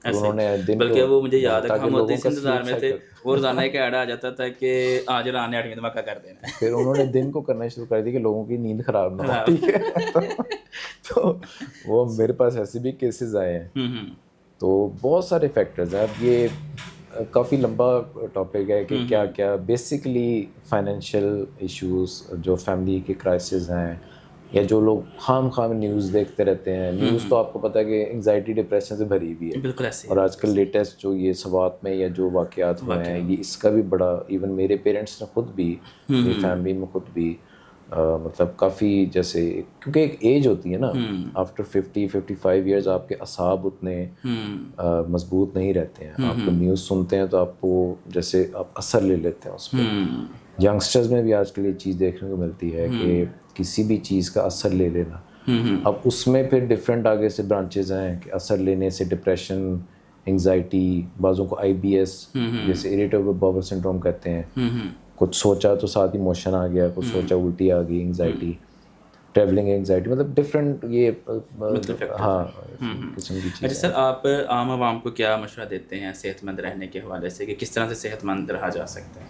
تو انہوں نے دن بلکہ وہ مجھے یاد ہے کہ تاکہ ہم لوگوں اس کا انتظار sleep میں تھے، cycle- وہ روزانہ ایک ایڈ آ جاتا تھا کہ آج رات 8 بجے دھماکہ کر دینا ہے. پھر انہوں نے دن کو کرنا شروع کر دیا کہ لوگوں کی نیند خراب نہ ہو. خراب. ٹھیک ہے. تو وہ میرے پاس ایسے بھی کیسز آئے ہیں. تو بہت سارے فیکٹرز ہیں. اب یہ کافی لمبا ٹاپک ہے کہ کیا کیا بیسکلی فائنینشیل ایشوز جو فیملی کے کرائسز ہیں, یا جو لوگ خام نیوز دیکھتے رہتے ہیں. نیوز تو آپ کو پتہ ہے کہ انگزائٹی ڈپریشن سے بھری ہوئی ہے. بالکل ایسے اور آج کل لیٹسٹ جو یہ سوات میں یا جو واقعات ہوئے ہیں, یہ اس کا بھی بڑا, ایون میرے پیرنٹس نے خود بھی, میری فیملی میں خود بھی مطلب کافی, جیسے کیونکہ ایک ایج ہوتی ہے نا, آفٹر 50-55 ایئرز آپ کے اعصاب اتنے مضبوط نہیں رہتے ہیں. آپ کو نیوز سنتے ہیں تو آپ کو جیسے آپ اثر لے لیتے ہیں اس پہ. ینگسٹرز میں بھی آج کل یہ چیز دیکھنے کو ملتی ہے کہ کسی بھی چیز کا اثر لے لینا. اب اس میں پھر ڈفرینٹ آگے سے برانچز ہیں کہ اثر لینے سے ڈپریشن, انگزائٹی, بعضوں کو IBS جیسے اریٹیبل باؤل سنڈروم کہتے ہیں. کچھ سوچا تو ساتھ ہی موشن آ گیا, کچھ سوچا الٹی آ گئی, انگزائٹی, ٹریولنگ انگزائٹی, مطلب ڈفرینٹ یہ ہاں قسم کی چیز. اچھا سر, آپ عام عوام کو کیا مشورہ دیتے ہیں صحت مند رہنے کے حوالے سے, کہ کس طرح سے صحت مند رہا جا سکتا ہے؟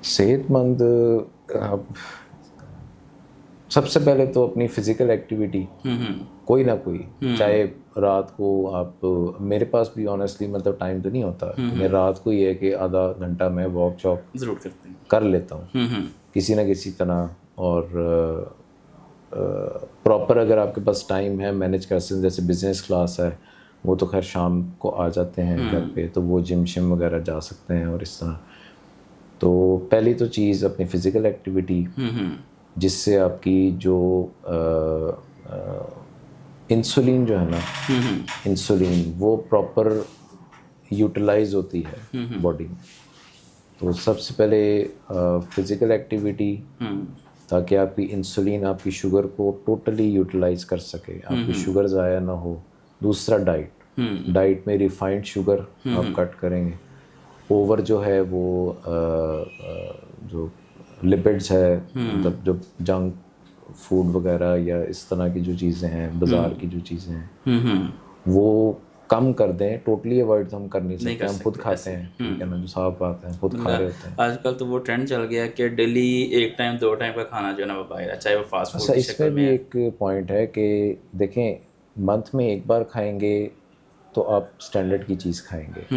صحت مند, سب سے پہلے تو اپنی فزیکل ایکٹیویٹی کوئی نہ کوئی, چاہے رات کو آپ, میرے پاس بھی آنیسٹلی مطلب ٹائم تو نہیں ہوتا, میں رات کو یہ ہے کہ آدھا گھنٹہ میں واک چاک ضرور کرتے ہیں, کر لیتا ہوں کسی نہ کسی طرح. اور پراپر اگر آپ کے پاس ٹائم ہے مینیج کر سکتے, جیسے بزنس کلاس ہے وہ تو خیر شام کو آ جاتے ہیں گھر پہ, تو وہ جم شم وغیرہ جا سکتے ہیں. اور اس طرح تو پہلی تو چیز اپنی فزیکل ایکٹیویٹی, جس سے آپ کی جو انسولین جو ہے نا, انسولین وہ پراپر یوٹیلائز ہوتی ہے باڈی میں. تو سب سے پہلے فزیکل ایکٹیویٹی, تاکہ آپ کی انسولین آپ کی شوگر کو ٹوٹلی یوٹیلائز کر سکے, آپ کی شوگر ضائع نہ ہو. دوسرا ڈائٹ میں ریفائنڈ شوگر آپ کٹ کریں گے. اوور جو ہے وہ جو لپڈس ہے, مطلب جو جنک فوڈ وغیرہ یا اس طرح کی جو چیزیں ہیں, بازار کی جو چیزیں ہیں, وہ کم کر دیں. ٹوٹلی اوائڈ ہم کر نہیں سکتے, ہم خود کھاتے ہیں, ٹھیک ہے نا, جو صاف بات ہے, خود کھا رہے ہوتے ہیں. آج کل تو وہ ٹرینڈ چل گیا کہ ڈیلی 1 ٹائم 2 ٹائم کا کھانا جو ہے نا وہ باہر, چاہے وہ فاسٹ فوڈ کی اس میں بھی ایک پوائنٹ ہے کہ دیکھیں, منتھ میں ایک بار کھائیں گے تو آپ اسٹینڈرڈ کی چیز کھائیں گے.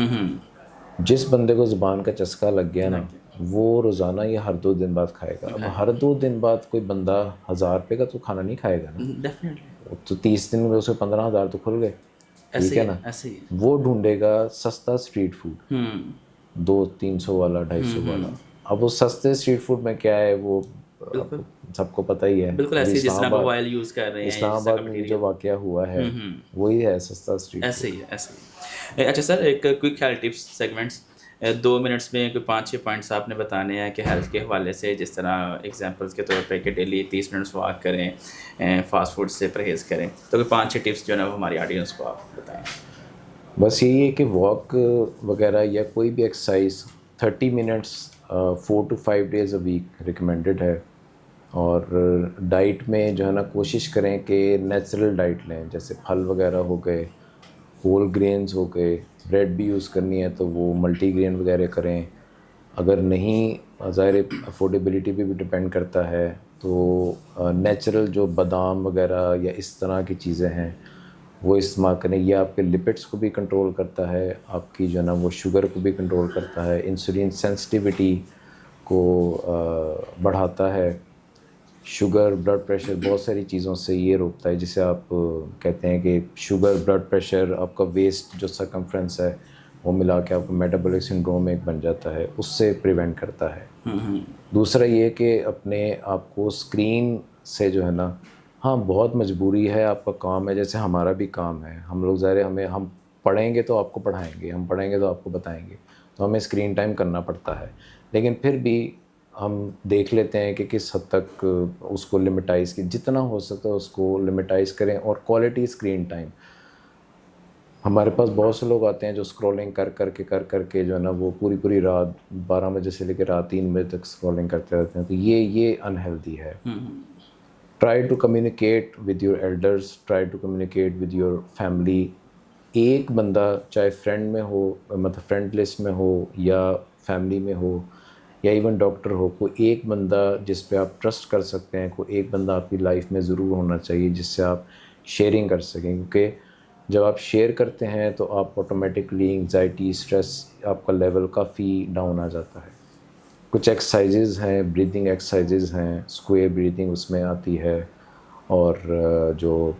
جس بندے کو زبان کا چسکا لگ گیا نا, وہ روزانہ یا ہر 2 دن بعد کھائے گا. اب ہر 2 دن بعد کوئی بندہ 1000 روپے کا تو کھانا نہیں کھائے گا نا, ڈیفینیٹلی, تو 30 دن میں اسے 15,000 تو کھل گئے, ٹھیک ہے نا. ایسے ہی وہ ڈھونڈے گا سستا اسٹریٹ فوڈ, 200-300 والا, 250 والا. اب وہ سستے اسٹریٹ فوڈ میں کیا ہے, وہ سب کو پتہ ہی ہے. بالکل ایسے, جس طرح وہ آئل یوز کر رہے ہیں, اسلام آباد میں جو واقعہ ہوا ہے وہی ہے سستا اسٹریٹ فوڈ. ایسے ہی. اچھا سر, ایک quick health tips segments 2 minutes میں کوئی 5-6 پوائنٹس آپ نے بتانے ہیں کہ ہیلتھ کے حوالے سے, جس طرح ایگزامپلس کے طور پہ کہ ڈیلی 30 منٹس واک کریں, فاسٹ فوڈ سے پرہیز کریں, تو کوئی 5-6 ٹپس جو ہے نا وہ ہماری آڈینس کو آپ بتائیں. بس یہی ہے کہ واک وغیرہ یا کوئی بھی exercise 30 minutes 4 to 5 days a week recommended ہے. اور ڈائٹ میں جو ہے نا کوشش کریں کہ نیچرل ڈائٹ لیں, جیسے پھل وغیرہ ہو گئے, ہول گرینز ہو گئے, بریڈ بھی یوز کرنی ہے تو وہ ملٹی گرین وغیرہ کریں. اگر نہیں, ظاہر افورڈیبلٹی پہ بھی ڈپینڈ کرتا ہے, تو نیچرل جو بادام وغیرہ یا اس طرح کی چیزیں ہیں وہ استعمال کریں. یہ آپ کے لپڈس کو بھی کنٹرول کرتا ہے, آپ کی جو ہے نا وہ شوگر کو بھی کنٹرول کرتا ہے, انسولین سینسٹیوٹی کو بڑھاتا ہے, شوگر, بلڈ پریشر, بہت ساری چیزوں سے یہ روکتا ہے, جسے آپ کہتے ہیں کہ شوگر, بلڈ پریشر, آپ کا ویسٹ جو سرکمفرنس ہے وہ ملا کے آپ کو میٹابولک سنڈروم ایک بن جاتا ہے, اس سے پریونٹ کرتا ہے. دوسرا یہ کہ اپنے آپ کو اسکرین سے جو ہے نا, ہاں بہت مجبوری ہے, آپ کا کام ہے, جیسے ہمارا بھی کام ہے, ہم لوگ ظاہر ہم پڑھیں گے تو آپ کو پڑھائیں گے, ہم پڑھیں گے تو آپ کو بتائیں گے, تو ہمیں اسکرین ٹائم کرنا پڑتا ہے. لیکن پھر بھی ہم دیکھ لیتے ہیں کہ کس حد تک اس کو لمٹائز کی, جتنا ہو سکتا ہے اس کو لمٹائز کریں. اور کوالٹی اسکرین ٹائم, ہمارے پاس بہت سے لوگ آتے ہیں جو اسکرولنگ کر کے جو ہے نا وہ پوری رات 12 بجے سے لے کے رات 3 بجے تک اسکرولنگ کرتے رہتے ہیں, تو یہ انہیلدی ہے. Try to communicate with your elders, try to communicate with your family, ایک بندہ چاہے فرینڈ میں ہو, مطلب فرینڈ لسٹ میں ہو یا فیملی میں ہو یا ایون ڈاکٹر ہو, کوئی ایک بندہ جس پہ آپ ٹرسٹ کر سکتے ہیں, کوئی ایک بندہ آپ کی لائف میں ضرور ہونا چاہیے جس سے آپ شیئرنگ کر سکیں, کیونکہ جب آپ شیئر کرتے ہیں تو آپ آٹومیٹکلی انگزائٹی, اسٹریس, آپ کا لیول کافی ڈاؤن آ جاتا ہے. کچھ ایکسرسائزز ہیں, بریدنگ ایکسرسائزز ہیں, اسکوئر بریدنگ اس میں آتی ہے, اور جو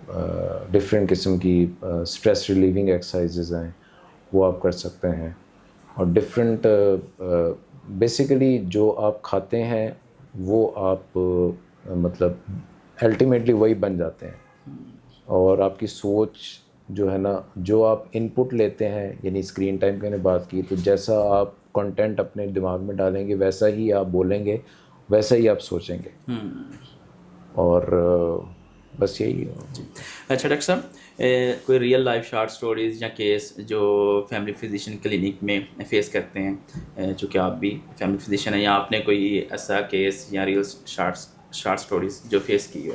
ڈفرینٹ قسم کی اسٹریس ریلیونگ ایکسرسائزز ہیں وہ آپ کر سکتے ہیں. اور ڈفرینٹ بیسیکلی جو آپ کھاتے ہیں وہ آپ مطلب الٹیمیٹلی وہی بن جاتے ہیں, اور آپ کی سوچ جو ہے نا, جو آپ ان پٹ لیتے ہیں, یعنی اسکرین ٹائم کی میں نے بات کی, تو جیسا آپ کنٹینٹ اپنے دماغ میں ڈالیں گے ویسا ہی آپ بولیں گے, ویسا ہی آپ سوچیں گے. اور بس یہی. اچھا ڈاکٹر صاحب, کوئی ریئل لائف شارٹ سٹوریز یا کیس جو فیملی فزیشین کلینک میں فیس کرتے ہیں, چونکہ آپ بھی فیملی فزیشین ہیں, یا آپ نے کوئی ایسا کیس یا ریئل شارٹ سٹوریز جو فیس کی ہو,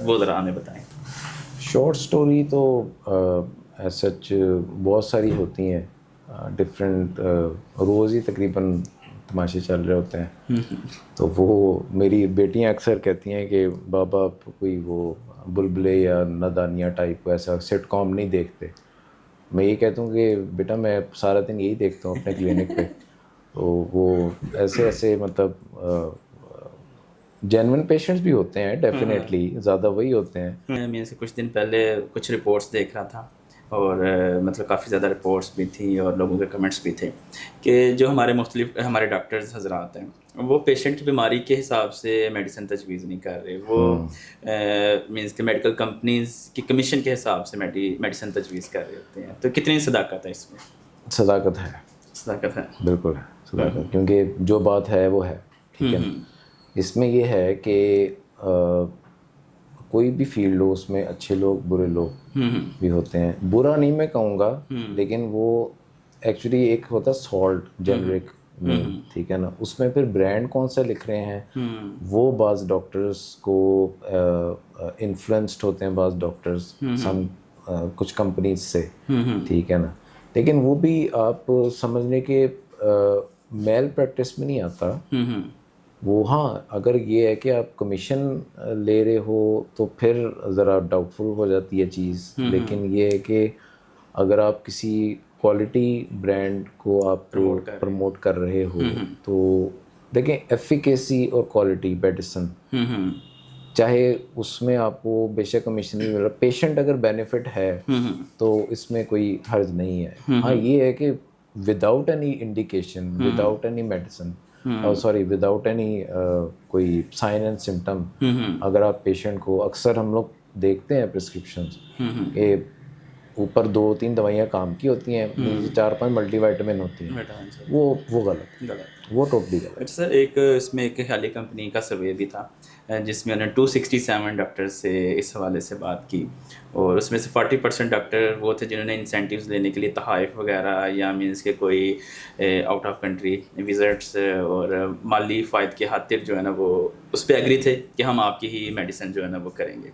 وہ ذرا ہمیں بتائیں. شارٹ سٹوری تو ایز سچ بہت ساری ہوتی ہیں, ڈفرینٹ, روز ہی تقریباً تماشے چل رہے ہوتے ہیں. تو وہ میری بیٹیاں اکثر کہتی ہیں کہ بابا آپ کوئی وہ بلبلے یا نادانیہ ٹائپ ایسا سٹ کام نہیں دیکھتے. میں یہ کہتا ہوں کہ بیٹا میں سارا دن یہی دیکھتا ہوں اپنے کلینک پہ. تو وہ ایسے مطلب جینون پیشنٹس بھی ہوتے ہیں ڈیفینیٹلی, زیادہ وہی ہوتے ہیں. میں سے کچھ دن پہلے کچھ رپورٹس دیکھ رہا تھا, اور مطلب کافی زیادہ رپورٹس بھی تھیں اور لوگوں کے کمنٹس بھی تھے کہ جو ہمارے ڈاکٹرز حضرات ہیں وہ پیشنٹ کی بیماری کے حساب سے میڈیسن تجویز نہیں کر رہے, وہ مینس کہ میڈیکل کمپنیز کی کمیشن کے حساب سے میڈیسن تجویز کر رہے ہوتے ہیں. تو کتنی صداقت ہے اس میں؟ صداقت ہے, صداقت ہے, بالکل ہے صداقت, کیونکہ جو بات ہے وہ ہے. ٹھیک ہے نا. اس میں یہ ہے کہ کوئی بھی فیلڈ ہو, اس میں اچھے لوگ برے لوگ بھی ہوتے ہیں. برا نہیں میں کہوں گا, لیکن وہ ایکچولی ایک ہوتا ہے سالٹ جنرک نیم, ٹھیک ہے نا. اس میں پھر برانڈ کون سا لکھ رہے ہیں وہ بعض ڈاکٹرز کو انفلوئنسڈ ہوتے ہیں, بعض ڈاکٹرز کچھ کمپنیز سے, ٹھیک ہے نا. لیکن وہ بھی آپ سمجھنے کے میل پریکٹس میں نہیں آتا وہ. ہاں اگر یہ ہے کہ آپ کمیشن لے رہے ہو تو پھر ذرا ڈاؤٹ فل ہو جاتی ہے چیز. لیکن یہ ہے کہ اگر آپ کسی کوالٹی برانڈ کو آپ پروموٹ کر رہے ہو تو دیکھیں ایفیکیسی اور کوالٹی میڈیسن, چاہے اس میں آپ کو بے شک کمیشن نہیں مل رہا, پیشنٹ اگر بینیفٹ ہے تو اس میں کوئی حرج نہیں ہے. ہاں یہ ہے کہ without any indication, without any medicine, sorry without any کوئی سائن اینڈ سمٹم, اگر آپ پیشنٹ کو, اکثر ہم لوگ دیکھتے ہیں پرسکرپشنز کہ اوپر 2-3 دوائیاں کام کی ہوتی ہیں, 4-5 ملٹی وائٹامن ہوتی ہیں, وہ غلط, وہ ٹوٹلی غلط. اچھا سر, ایک اس میں ایک خیالی کمپنی کا سروے بھی تھا جس میں انہوں نے 267 ڈاکٹر سے اس حوالے سے بات کی, اور اس میں سے 40% ڈاکٹر وہ تھے جنہوں نے انسینٹیوز لینے کے لیے تحائف وغیرہ یا مینس کہ کوئی آؤٹ آف کنٹری وزٹس اور مالی فائد کے خاطر جو ہے نا وہ اس پہ ایگری تھے کہ ہم آپ کی ہی میڈیسن جو ہے نا وہ کریں گے.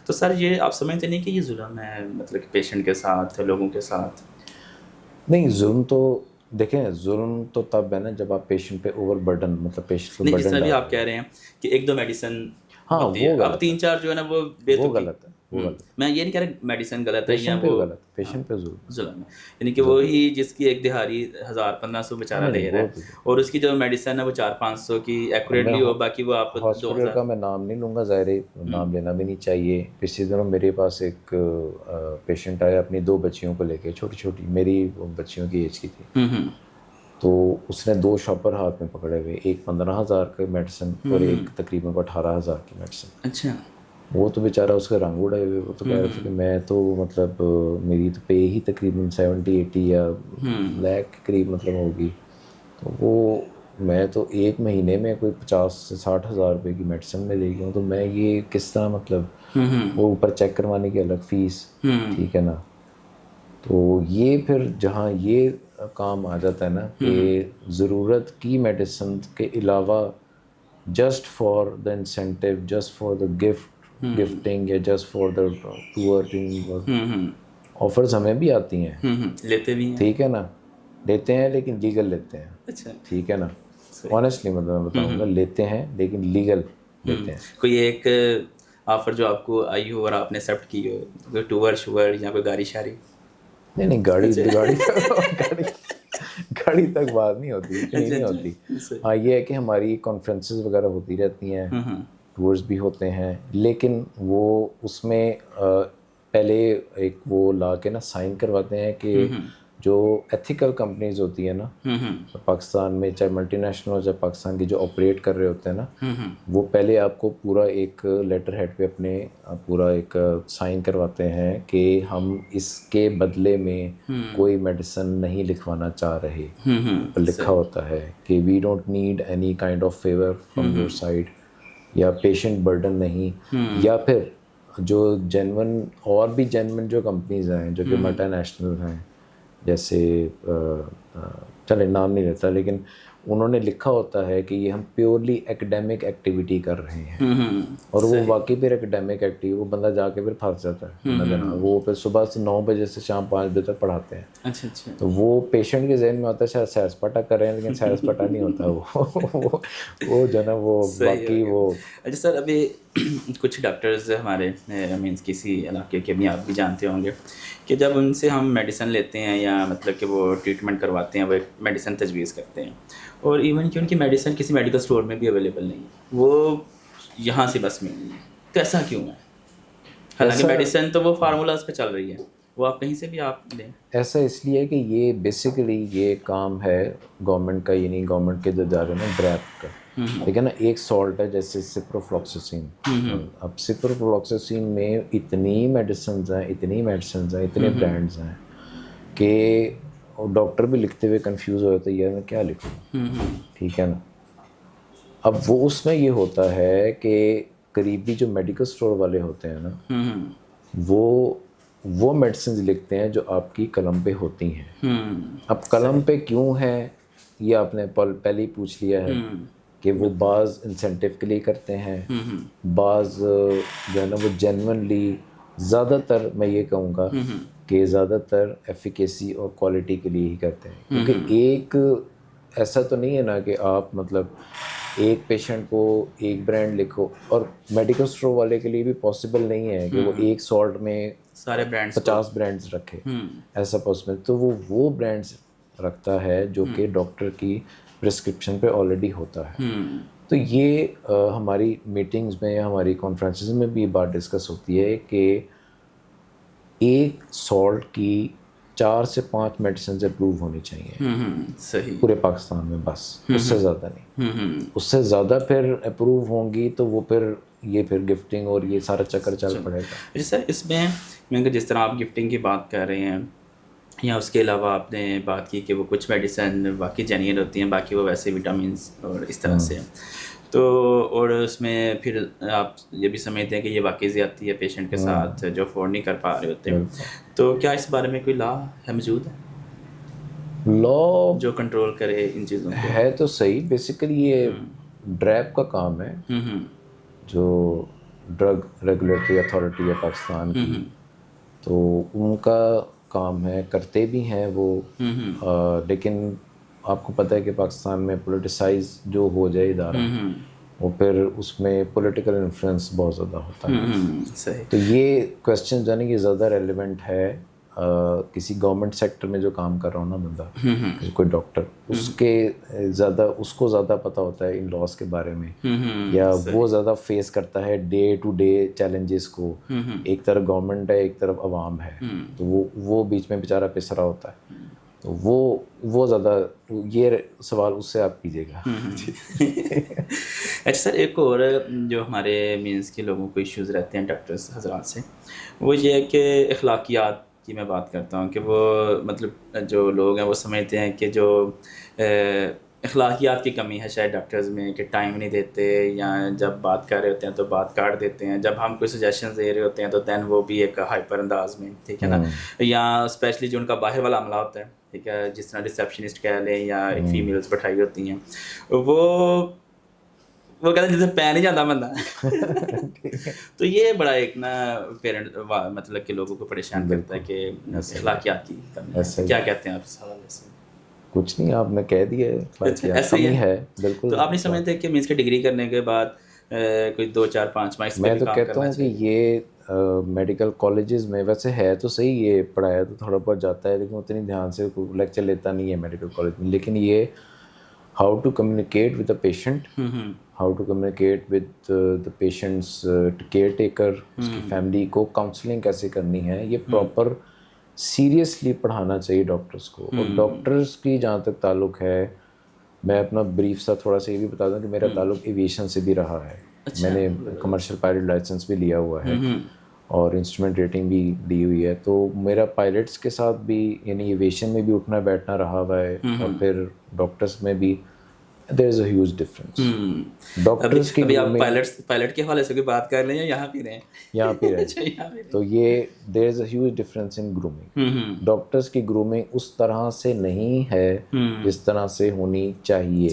تو سر یہ آپ سمجھتے نہیں کہ یہ ظلم ہے مطلب کہ پیشنٹ کے ساتھ, لوگوں کے ساتھ؟ نہیں, ظلم تو دیکھیں, ظلم تو تب ہے نا جب آپ پیشنٹ پہ اوور برڈن, مطلب پیشنٹ کو نہیں, جس برڈن طرح بھی ڈال. آپ کہہ رہے ہیں کہ 1-2 میڈیسن ہاں ہوتی ہے, وہ اب 3-4 جو ہے نا وہ بے وہ تکی. غلط ہے, وہ غلط ہے. میں یہ نہیں کہہ رہا میڈیسن غلط ہے یا پیشنٹ پہ وہ غلط, پیشنٹ پہ ظلم ہے, یعنی کہ وہی جس کی ایک دہاڑی 1000-1500 بیچارہ لے رہا ہے اور اس کی جو میڈیسن ہے وہ 400-500 کی ایکوریٹلی ہو, باقی وہ آپ ہاسپٹل کا میں نام نہیں لوں گا, ظاہر ہے نام لینا بھی نہیں چاہیے. پچھلے دنوں میرے پاس ایک پیشنٹ آیا اپنی 2 بچیوں کو لے کے, چھوٹی چھوٹی, میری بچیوں کی ایج کی تھی. تو اس نے 2 شاپر ہاتھ میں پکڑے ہوئے, ایک 15,000 کا میڈیسن اور ایک تقریباً 18,000 کی میڈیسن. اچھا. وہ تو بیچارہ اس کے رنگ اڑے ہوئے, وہ تو کہہ رہے تھے کہ میں تو مطلب میری تو پے ہی تقریباً 70-80 یا لاکھ کے قریب مطلب ہوگی. تو وہ میں تو ایک مہینے میں کوئی 50,000 سے 60,000 روپے کی میڈیسن میں لے گیا ہوں. تو میں یہ کس طرح مطلب وہ اوپر چیک کروانے کی الگ فیس, ٹھیک ہے نا. تو یہ پھر جہاں یہ کام آ جاتا ہے نا کہ ضرورت کی میڈیسن کے علاوہ just for the incentive, just for the gifting یا جسٹ فار دا پور تھنگ, آفرز ہمیں بھی آتی ہیں, لیتے بھی ہیں. ٹھیک ہے نا, لیتے ہیں لیکن لیگل لیتے ہیں, اچھا, ٹھیک ہے نا, آنیسٹلی مطلب میں بتاؤں گا, لیتے ہیں لیکن لیگل لیتے ہیں. کوئی ایک آفر جو آپ کو آئی ہو اور آپ نے ایکسیپٹ کی ہو, کوئی ٹور شور یا کوئی گاڑی شاری؟ نہیں گاڑی تک بات نہیں ہوتی, اتنی نہیں ہوتی. ہاں یہ ہے کہ ہماری کانفرنسز وغیرہ ہوتی رہتی ہیں, ٹورز بھی ہوتے ہیں, لیکن وہ اس میں پہلے ایک وہ لا کے نا سائن کرواتے ہیں کہ جو ایتھیکل کمپنیز ہوتی ہیں نا پاکستان میں, چاہے ملٹی نیشنل ہو چاہے پاکستان کی جو آپریٹ کر رہے ہوتے ہیں نا, وہ پہلے آپ کو پورا ایک لیٹر ہیڈ پہ اپنے پورا ایک سائن کرواتے ہیں کہ ہم اس کے بدلے میں کوئی میڈیسن نہیں لکھوانا چاہ رہے. لکھا ہوتا ہے کہ we don't need any kind of favour from your side, یا پیشنٹ برڈن نہیں, یا پھر جو جینون اور بھی جینون جو کمپنیز ہیں جو کہ ملٹی نیشنل ہیں, جیسے چلے نام نہیں لیتا, لیکن انہوں نے لکھا ہوتا ہے کہ یہ ہم پیورلی ایکڈیمک ایکٹیویٹی کر رہے ہیں, اور وہ واقعی پھر ایکڈیمک ایکٹیویٹی, وہ بندہ جا کے پھر پھنس جاتا ہے. وہ پھر صبح سے 9 بجے سے شام 5 بجے تک پڑھاتے ہیں. اچھا اچھا. تو وہ پیشنٹ کے ذہن میں ہوتا ہے شاید سیر سپاٹا کر رہے ہیں, لیکن سیر سپاٹا نہیں ہوتا وہ جو نا وہ باقی وہ. اچھا سر, ابھی کچھ ڈاکٹرز ہمارے مینس کسی علاقے کے بھی آپ بھی جانتے ہوں گے کہ جب ان سے ہم میڈیسن لیتے ہیں یا مطلب کہ وہ ٹریٹمنٹ کرواتے ہیں, وہ ایک میڈیسن تجویز کرتے ہیں, اور ایون کہ ان کی میڈیسن کسی میڈیکل اسٹور میں بھی اویلیبل نہیں ہے, وہ یہاں سے بس ملنی ہے. تو ایسا کیوں ہے؟ حالانکہ میڈیسن تو وہ فارمولاز پہ چل رہی ہے, وہ آپ کہیں سے بھی آپ لیں. ایسا اس لیے کہ یہ بیسیکلی یہ کام ہے گورنمنٹ کا, یہ نہیں گورنمنٹ کے جو جا رہے ہیں نا ڈریپ کا, ٹھیک ہے نا. ایک سالٹ ہے جیسے سپروفلوکسیسین, اب سپروفلوکسیسین میں اتنی میڈیسنز ہیں, اتنی میڈیسنز ہیں, اتنے برانڈز ہیں کہ ڈاکٹر بھی لکھتے ہوئے کنفیوز ہو جاتا ہے, یار میں کیا لکھوں, ٹھیک ہے نا. اب وہ اس میں یہ ہوتا ہے کہ قریبی جو میڈیکل اسٹور والے ہوتے ہیں نا, وہ میڈیسنز لکھتے ہیں جو آپ کی قلم پہ ہوتی ہیں. اب قلم پہ کیوں ہے یہ آپ نے پہلے ہی پوچھ لیا ہے کہ وہ بعض انسینٹیو کے لیے کرتے ہیں, بعض جو ہے نا وہ جینونلی, زیادہ تر میں یہ کہوں گا کہ زیادہ تر ایفیکیسی اور کوالٹی کے لیے ہی کرتے ہیں. کیونکہ ایک ایسا تو نہیں ہے نا کہ آپ مطلب ایک پیشنٹ کو ایک برانڈ لکھو, اور میڈیکل اسٹور والے کے لیے بھی پاسبل نہیں ہے کہ وہ ایک سالٹ میں سارے برانڈس 50 برانڈس رکھے, ایسا پاسبل. تو وہ برانڈس رکھتا ہے جو کہ ڈاکٹر کی پرسکرپشن پہ آلریڈی ہوتا ہے. تو یہ ہماری میٹنگز میں یا ہماری کانفرنسز میں بھی یہ بات ڈسکس ہوتی ہے کہ ایک سالٹ کی 4 سے 5 میڈیسنز اپروو ہونی چاہیے صحیح پورے پاکستان میں, بس اس سے زیادہ نہیں. اس سے زیادہ پھر اپروو ہوں گی تو وہ پھر یہ پھر گفٹنگ اور یہ سارا چکر چل پڑے گا. جی سر, اس میں جس طرح آپ گفٹنگ کی بات کر رہے ہیں, یا اس کے علاوہ آپ نے بات کی کہ وہ کچھ میڈیسن واقعی جینیئن ہوتی ہیں, باقی وہ ویسے وٹامنس اور اس طرح سے, تو اور اس میں پھر آپ یہ بھی سمجھتے ہیں کہ یہ واقعی زیادتی ہے پیشنٹ کے ساتھ جو افورڈ نہیں کر پا رہے ہوتے ہیں. تو کیا اس بارے میں کوئی لا ہے, موجود ہے لا جو کنٹرول کرے ان چیزوں کو؟ ہے تو صحیح, بیسیکلی یہ ڈریپ کا کام ہے, جو ڈرگ ریگولیٹری اتھارٹی ہے پاکستان کی, تو ان کا کام ہے, کرتے بھی ہیں وہ. لیکن آپ کو پتہ ہے کہ پاکستان میں پولیٹیسائز جو ہو جائے ادارہ, وہ پھر اس میں پولیٹیکل انفلوئنس بہت زیادہ ہوتا ہے. تو یہ کویسچن جانے کی زیادہ ریلیونٹ ہے کسی گورنمنٹ سیکٹر میں جو کام کر رہا ہوں نا بندہ, کوئی ڈاکٹر, اس کو زیادہ پتہ ہوتا ہے ان لاس کے بارے میں, یا وہ زیادہ فیس کرتا ہے ڈے ٹو ڈے چیلنجز کو. ایک طرف گورنمنٹ ہے, ایک طرف عوام ہے, تو وہ بیچ میں بیچارہ پسرا ہوتا ہے. تو وہ زیادہ یہ سوال اس سے آپ کیجیے گا. اچھا سر, ایک اور جو ہمارے مینس کے لوگوں کو ایشوز رہتے ہیں ڈاکٹرز حضرات سے, وہ یہ ہے کہ اخلاقیات کی میں بات کرتا ہوں کہ وہ مطلب جو لوگ ہیں وہ سمجھتے ہیں کہ جو اخلاقیات کی کمی ہے شاید ڈاکٹرز میں, کہ ٹائم نہیں دیتے, یا جب بات کر رہے ہوتے ہیں تو بات کاٹ دیتے ہیں, جب ہم کوئی سجیشنز دے رہے ہوتے ہیں تو دین وہ بھی ایک ہائپر انداز میں, ٹھیک ہے نا. یا اسپیشلی جو ان کا باہر والا عملہ ہوتا ہے, ٹھیک ہے, جس طرح ریسیپشنسٹ کہہ لیں یا فیمیلز بٹھائی ہوتی ہیں, وہ وہ کہتے ہیں جسے پہ نہیں جاتا بندہ. تو یہ بڑا ایک نا پیرنٹ مطلب کہ لوگوں کو پریشان کرتا ہے کہ اخلاقیات کی کمی ہے. کیا کہتے ہیں آپ اس حوالے سے؟ کچھ نہیں، آپ نے کہہ دیا ایسا ہی ہے بالکل. تو آپ نہیں سمجھتے کہ مینس کے ڈگری کرنے کے بعد کوئی 2 4 5 مارکس میں تو کہتا ہوں کہ یہ میڈیکل کالجز میں ویسے ہے تو صحیح، یہ پڑھایا تو تھوڑا بہت جاتا ہے لیکن اتنی دھیان سے لیکچر لیتا نہیں ہے میڈیکل کالج میں. لیکن یہ how to communicate with the patient, how to communicate with the patients caretaker, اس کی فیملی کو کاؤنسلنگ کیسے کرنی ہے، یہ پراپر سیریسلی پڑھانا چاہیے ڈاکٹرس کو. اور ڈاکٹرس کی جہاں تک تعلق ہے، میں اپنا بریف سا تھوڑا سا یہ بھی بتا دوں کہ میرا تعلق ایویشن سے بھی رہا ہے. میں نے کمرشل پائلٹ لائسنس بھی لیا ہوا ہے اور انسٹرومنٹ ریٹنگ بھی دی ہوئی ہے. تو میرا پائلٹس کے ساتھ بھی یعنی ایویشن میں بھی اٹھنا بیٹھنا رہا ہوا ہے، اور پھر ڈاکٹرس میں بھی دیر is a huge difference. Doctors کی ابھی آپ پائلٹ کے حوالے سے کوئی بات کر رہے ہیں، یہاں پہ رہے ہیں؟ یہاں پہ رہے. تو یہ there is a huge difference in grooming. Doctors کی گرومنگ اس طرح سے نہیں ہے جس طرح سے ہونی چاہیے.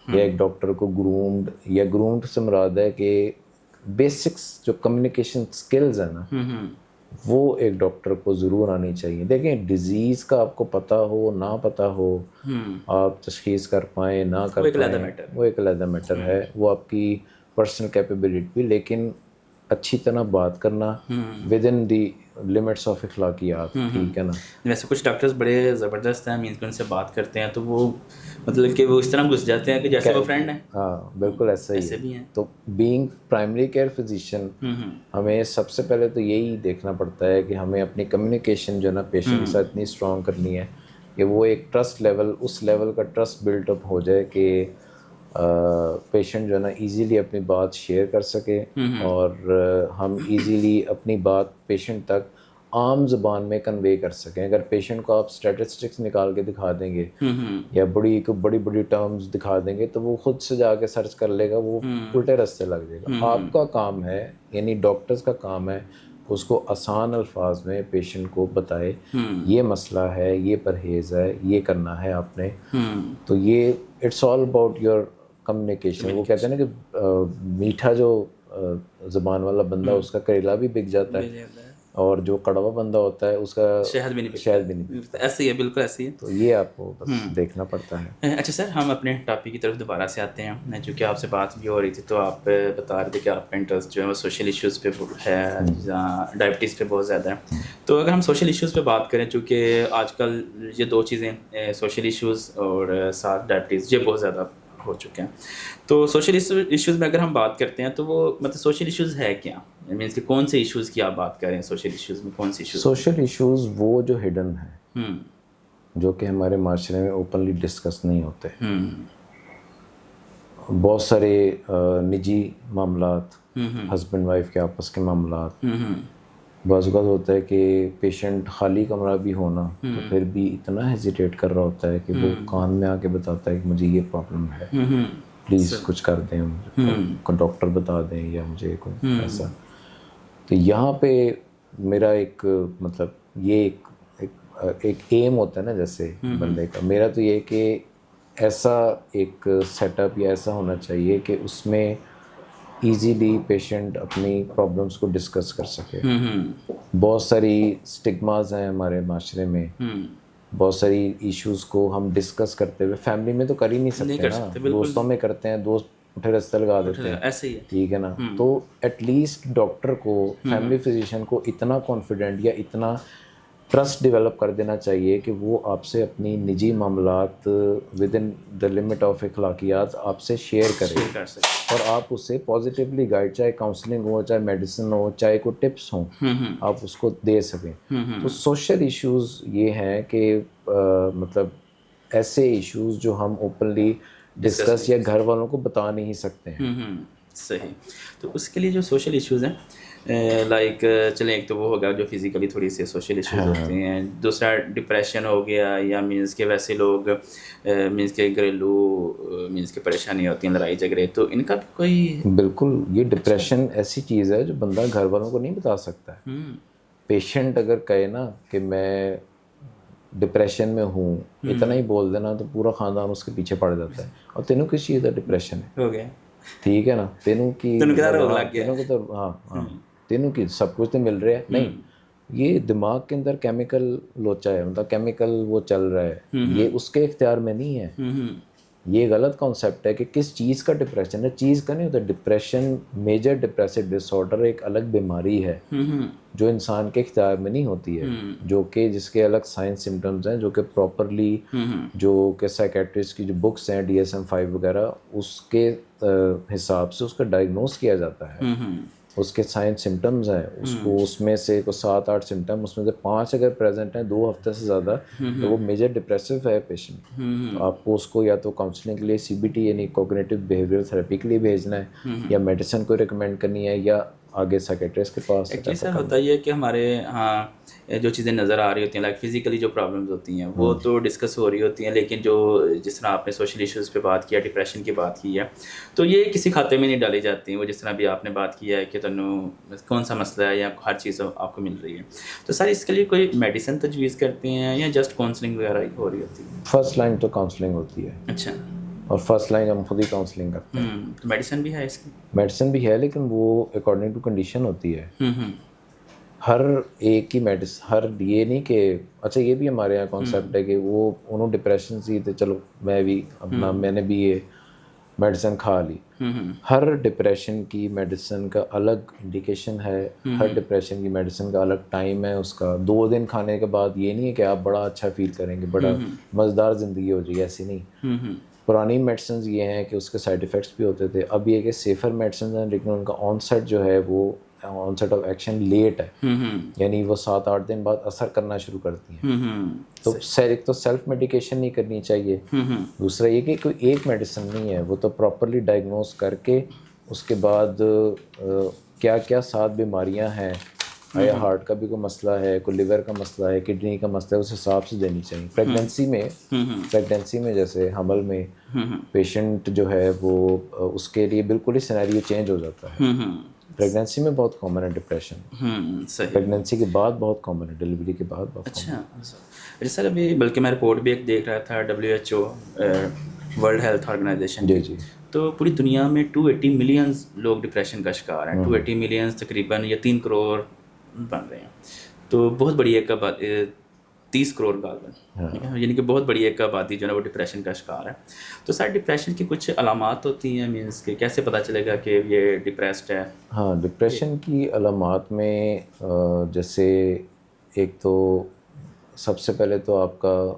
یا ایک ڈاکٹر کو گرومڈ سے مراد ہے کہ بیسکس جو کمیونیکیشن اسکلز ہیں نا، وہ ایک ڈاکٹر کو ضرور آنی چاہیے. دیکھیں ڈیزیز کا آپ کو پتہ ہو نہ پتہ ہو، آپ تشخیص کر پائیں نہ کر پائیں، وہ ایک علیحدہ میٹر ہے، وہ آپ کی پرسنل کیپیبلٹی بھی. لیکن اچھی طرح بات کرنا with in the limits of اخلاقیات، ٹھیک ہے نا. ویسے کچھ ڈاکٹرز بڑے زبردست ہیں، مینس ان سے بات کرتے ہیں تو وہ مطلب کہ وہ اس طرح گھس جاتے ہیں کہ جیسے وہ فرینڈ ہیں. ہاں بالکل ایسا ہی ہے. تو بینگ پرائمری کیئر فزیشین، ہمیں سب سے پہلے تو یہی دیکھنا پڑتا ہے کہ ہمیں اپنی کمیونیکیشن جو ہے نا پیشنٹ کے ساتھ اتنی اسٹرانگ کرنی ہے کہ وہ ایک ٹرسٹ لیول، اس لیول کا ٹرسٹ بلٹ اپ ہو جائے کہ پیشنٹ جو ہے نا ایزیلی اپنی بات شیئر کر سکے، اور ہم ایزیلی اپنی بات پیشنٹ تک عام زبان میں کنوے کر سکیں. اگر پیشنٹ کو آپ اسٹیٹسٹکس نکال کے دکھا دیں گے یا بڑی بڑی ٹرمز دکھا دیں گے تو وہ خود سے جا کے سرچ کر لے گا، وہ الٹے راستے لگ جائے گا. آپ کا کام ہے، یعنی ڈاکٹرز کا کام ہے، اس کو آسان الفاظ میں پیشنٹ کو بتائے یہ مسئلہ ہے، یہ پرہیز ہے، یہ کرنا ہے آپ نے. تو یہ it's all about your communication. وہ کہتے ہیں نا کہ میٹھا جو زبان والا بندہ اس کا کریلا بھی بک جاتا ہے، اور جو کڑوا بندہ ہوتا ہے اس کا شہد بھی نہیں. ایسے ہی ہے، بالکل ایسے ہی ہے. تو یہ آپ کو بس دیکھنا پڑتا ہے. اچھا سر، ہم اپنے ٹاپک کی طرف دوبارہ سے آتے ہیں. چونکہ آپ سے بات بھی ہو رہی تھی تو آپ بتا رہے تھے کہ آپ کا انٹرسٹ جو ہے وہ سوشل ایشوز پہ ہے، جہاں ڈائبٹیز پہ بہت زیادہ ہے. تو اگر ہم سوشل ایشوز پہ بات کریں، چونکہ آج کل یہ 2 چیزیں سوشل ایشوز اور ساتھ ڈائبٹیز یہ بہت زیادہ ہو چکے ہیں. تو سوشل ایشوز میں اگر ہم بات کرتے ہیں تو وہ مطلب سوشل ایشوز ہے کیا؟ مینس کہ کون سے ایشوز کی آپ بات کر رہے ہیں سوشل ایشوز میں؟ کون سے ایشوز؟ سوشل ایشوز وہ جو ہڈن ہیں، جو کہ ہمارے معاشرے میں اوپنلی ڈسکس نہیں ہوتے. بہت سارے نجی معاملات، ہسبینڈ وائف کے آپس کے معاملات، بعض اوقات ہوتا ہے کہ پیشنٹ خالی کمرہ بھی ہونا تو پھر بھی اتنا ہیزیٹیٹ کر رہا ہوتا ہے کہ وہ کان میں آ کے بتاتا ہے کہ مجھے یہ پرابلم ہے، پلیز کچھ کر دیں، مجھے ڈاکٹر بتا دیں یا مجھے کوئی ایسا. تو یہاں پہ میرا ایک مطلب یہ ایک ایم ہوتا ہے نا جیسے بندے کا، میرا تو یہ کہ ایسا ایک سیٹ اپ یا ایسا ہونا چاہیے کہ اس میں ایزیلی پیشنٹ اپنی پرابلمس کو ڈسکس کر سکے. بہت ساری اسٹگماز ہیں ہمارے معاشرے میں، بہت ساری ایشوز کو ہم ڈسکس کرتے ہوئے فیملی میں تو کر ہی نہیں سکتے نا، دوستوں میں کرتے ہیں، دوست اٹھے رستے لگا دیتے ہیں، ایسے ہی ہے، ٹھیک ہے نا. تو ایٹ لیسٹ ڈاکٹر کو، فیملی فزیشین کو اتنا کانفیڈنٹ یا اتنا ٹرسٹ ڈیولپ کر دینا چاہیے کہ وہ آپ سے اپنی نجی معاملات with in the limit of اخلاقیات آپ سے شیئر کرے، اور آپ اسے پازیٹیولی گائڈ، چاہے کاؤنسلنگ ہو، چاہے میڈیسن ہو، چاہے کوئی ٹپس ہوں، آپ اس کو دے سکیں. تو سوشل ایشوز یہ ہیں کہ مطلب ایسے ایشوز جو ہم اوپنلی ڈسکس یا گھر والوں کو بتا نہیں سکتے ہیں. صحیح. تو اس کے لیے جو سوشل ایشوز ہیں، لائک چلیں ایک تو وہ ہوگا جو فزیکلی تھوڑی سی سوشل ایشوز ہوتے ہیں، دوسرا ڈپریشن ہو گیا، یا مینس کہ ویسے لوگ مینس کہ گھریلو مینس کہ پریشانی ہوتی ہیں، لڑائی جھگڑے، تو ان کا بھی کوئی؟ بالکل، یہ ڈپریشن ایسی چیز ہے جو بندہ گھر والوں کو نہیں بتا سکتا ہے. پیشنٹ اگر کہے نا کہ میں ڈپریشن میں ہوں، اتنا ہی بول دینا تو پورا خاندان اس کے پیچھے پڑ جاتا ہے. اور تینوں کس چیز کا ڈپریشن ہے؟ ہو گیا ٹھیک ہے نا, تینوں کی روگ لگ گیا, تینوں کو تو ہاں تینوں کی سب کچھ تو مل رہا ہے نہیں, یہ دماغ کے اندر کیمیکل لوچا ہے, مطلب کیمیکل وہ چل رہا ہے, یہ اس کے اختیار میں نہیں ہے. یہ غلط کانسیپٹ ہے کہ کس چیز کا ڈپریشن ہے, چیز کا نہیں ہوتا. ڈپریشن میجر ڈپریسو ڈس آرڈر ایک الگ بیماری ہے جو انسان کے اختیار میں نہیں ہوتی ہے, جو کہ جس کے الگ سائنس سمٹمز ہیں, جو کہ پراپرلی جو کہ سائیکیٹرسٹ کی جو بکس ہیں DSM-5 وغیرہ اس کے حساب سے اس کا ڈائگنوز کیا جاتا ہے. اس کے سائنس سمٹمز ہیں, اس کو اس میں سے کوئی 7-8 سمٹم, اس میں سے 5 اگر پریزنٹ ہیں 2 ہفتے سے زیادہ, تو وہ میجر ڈپریسو ہے پیشنٹ. تو آپ کو اس کو یا تو کاؤنسلنگ کے لیے CBT یعنی کوگنیٹو بیہیویئر تھراپی کے لیے بھیجنا ہے, یا میڈیسن کو ریکمینڈ کرنی ہے, یا آگے سائیکیٹرسٹ کے پاس. ایکچولی سر ہوتا یہ ہے کہ ہمارے ہاں جو چیزیں نظر آ رہی ہوتی ہیں لائک فزیکلی جو پرابلمز ہوتی ہیں وہ تو ڈسکس ہو رہی ہوتی ہیں, لیکن جو جس طرح آپ نے سوشل ایشوز پہ بات کیا, ڈپریشن کی بات کی ہے, تو یہ کسی کھاتے میں نہیں ڈالی جاتی ہیں. وہ جس طرح بھی آپ نے بات کیا ہے کہ تنوں کون سا مسئلہ ہے یا ہر چیز آپ کو مل رہی ہے, تو سر اس کے لیے کوئی میڈیسن تجویز کرتے ہیں یا جسٹ کاؤنسلنگ وغیرہ ہی ہو رہی ہوتی ہے؟ فرسٹ لائن تو کاؤنسلنگ ہوتی ہے. اچھا. اور فرسٹ لائن ہم خود ہی کاؤنسلنگ کرتے ہیں. تو میڈیسن بھی ہے اس کی؟ میڈیسن بھی ہے, لیکن وہ اکارڈنگ ٹو کنڈیشن ہوتی ہے. ہر ایک کی میڈیسن, ہر یہ نہیں کہ اچھا یہ بھی ہمارے یہاں کانسیپٹ ہے کہ وہ انہوں ڈپریشن سی تو چلو میں بھی اپنا میں نے بھی یہ میڈیسن کھا لی. ہر ڈپریشن کی میڈیسن کا الگ انڈیکیشن ہے, ہر ڈپریشن کی میڈیسن کا الگ ٹائم ہے. اس کا 2 دن کھانے کے بعد یہ نہیں ہے کہ آپ بڑا اچھا فیل کریں گے, بڑا مزیدار زندگی ہو جائے, ایسی نہیں. پرانی میڈیسنز یہ ہیں کہ اس کے سائڈ ایفیکٹس بھی ہوتے تھے. اب یہ کہ سیفر میڈیسنز ہیں, لیکن ان کا آن سیٹ جو ہے وہ onset of action late ہے, یعنی وہ 7-8 دن بعد اثر کرنا شروع کرتی ہیں. تو ایک تو سیلف میڈیکیشن نہیں کرنی چاہیے. دوسرا یہ کہ کوئی ایک میڈیسن نہیں ہے, وہ تو پراپرلی ڈائگنوز کر کے اس کے بعد کیا کیا 7 بیماریاں ہیں, یا ہارٹ کا بھی کوئی مسئلہ ہے, کوئی لیور کا مسئلہ ہے, کڈنی کا مسئلہ ہے, اس حساب سے دینی چاہیے. پریگنینسی میں جیسے حمل میں پیشنٹ جو ہے وہ اس کے لیے بالکل ہی سینیریو چینج ہو جاتا ہے. پریگنینسی میں بہت کامن ہے ڈپریشن, پریگنینسی کے بعد بہت کامن ہے, ڈلیوری کے بعد بہت. اچھا سر, ابھی بلکہ میں رپورٹ بھی ایک دیکھ رہا تھا WHO ورلڈ ہیلتھ آرگنائزیشن. جی. تو پوری دنیا میں 280 ملینز لوگ ڈپریشن کا شکار ہیں. 280 ملینز تقریباً یہ 3 کروڑ بن رہے ہیں. تو بہت بڑی ایک 30 کروڑ غالباً, یعنی کہ بہت بڑی ایک آبادی جو ہے وہ ڈپریشن کا شکار ہے. تو سر ڈپریشن کی کچھ علامات ہوتی ہیں, مینس کہ کیسے پتہ چلے گا کہ یہ ڈپریسڈ ہے؟ ہاں, ڈپریشن کی علامات میں جیسے ایک تو سب سے پہلے تو آپ کا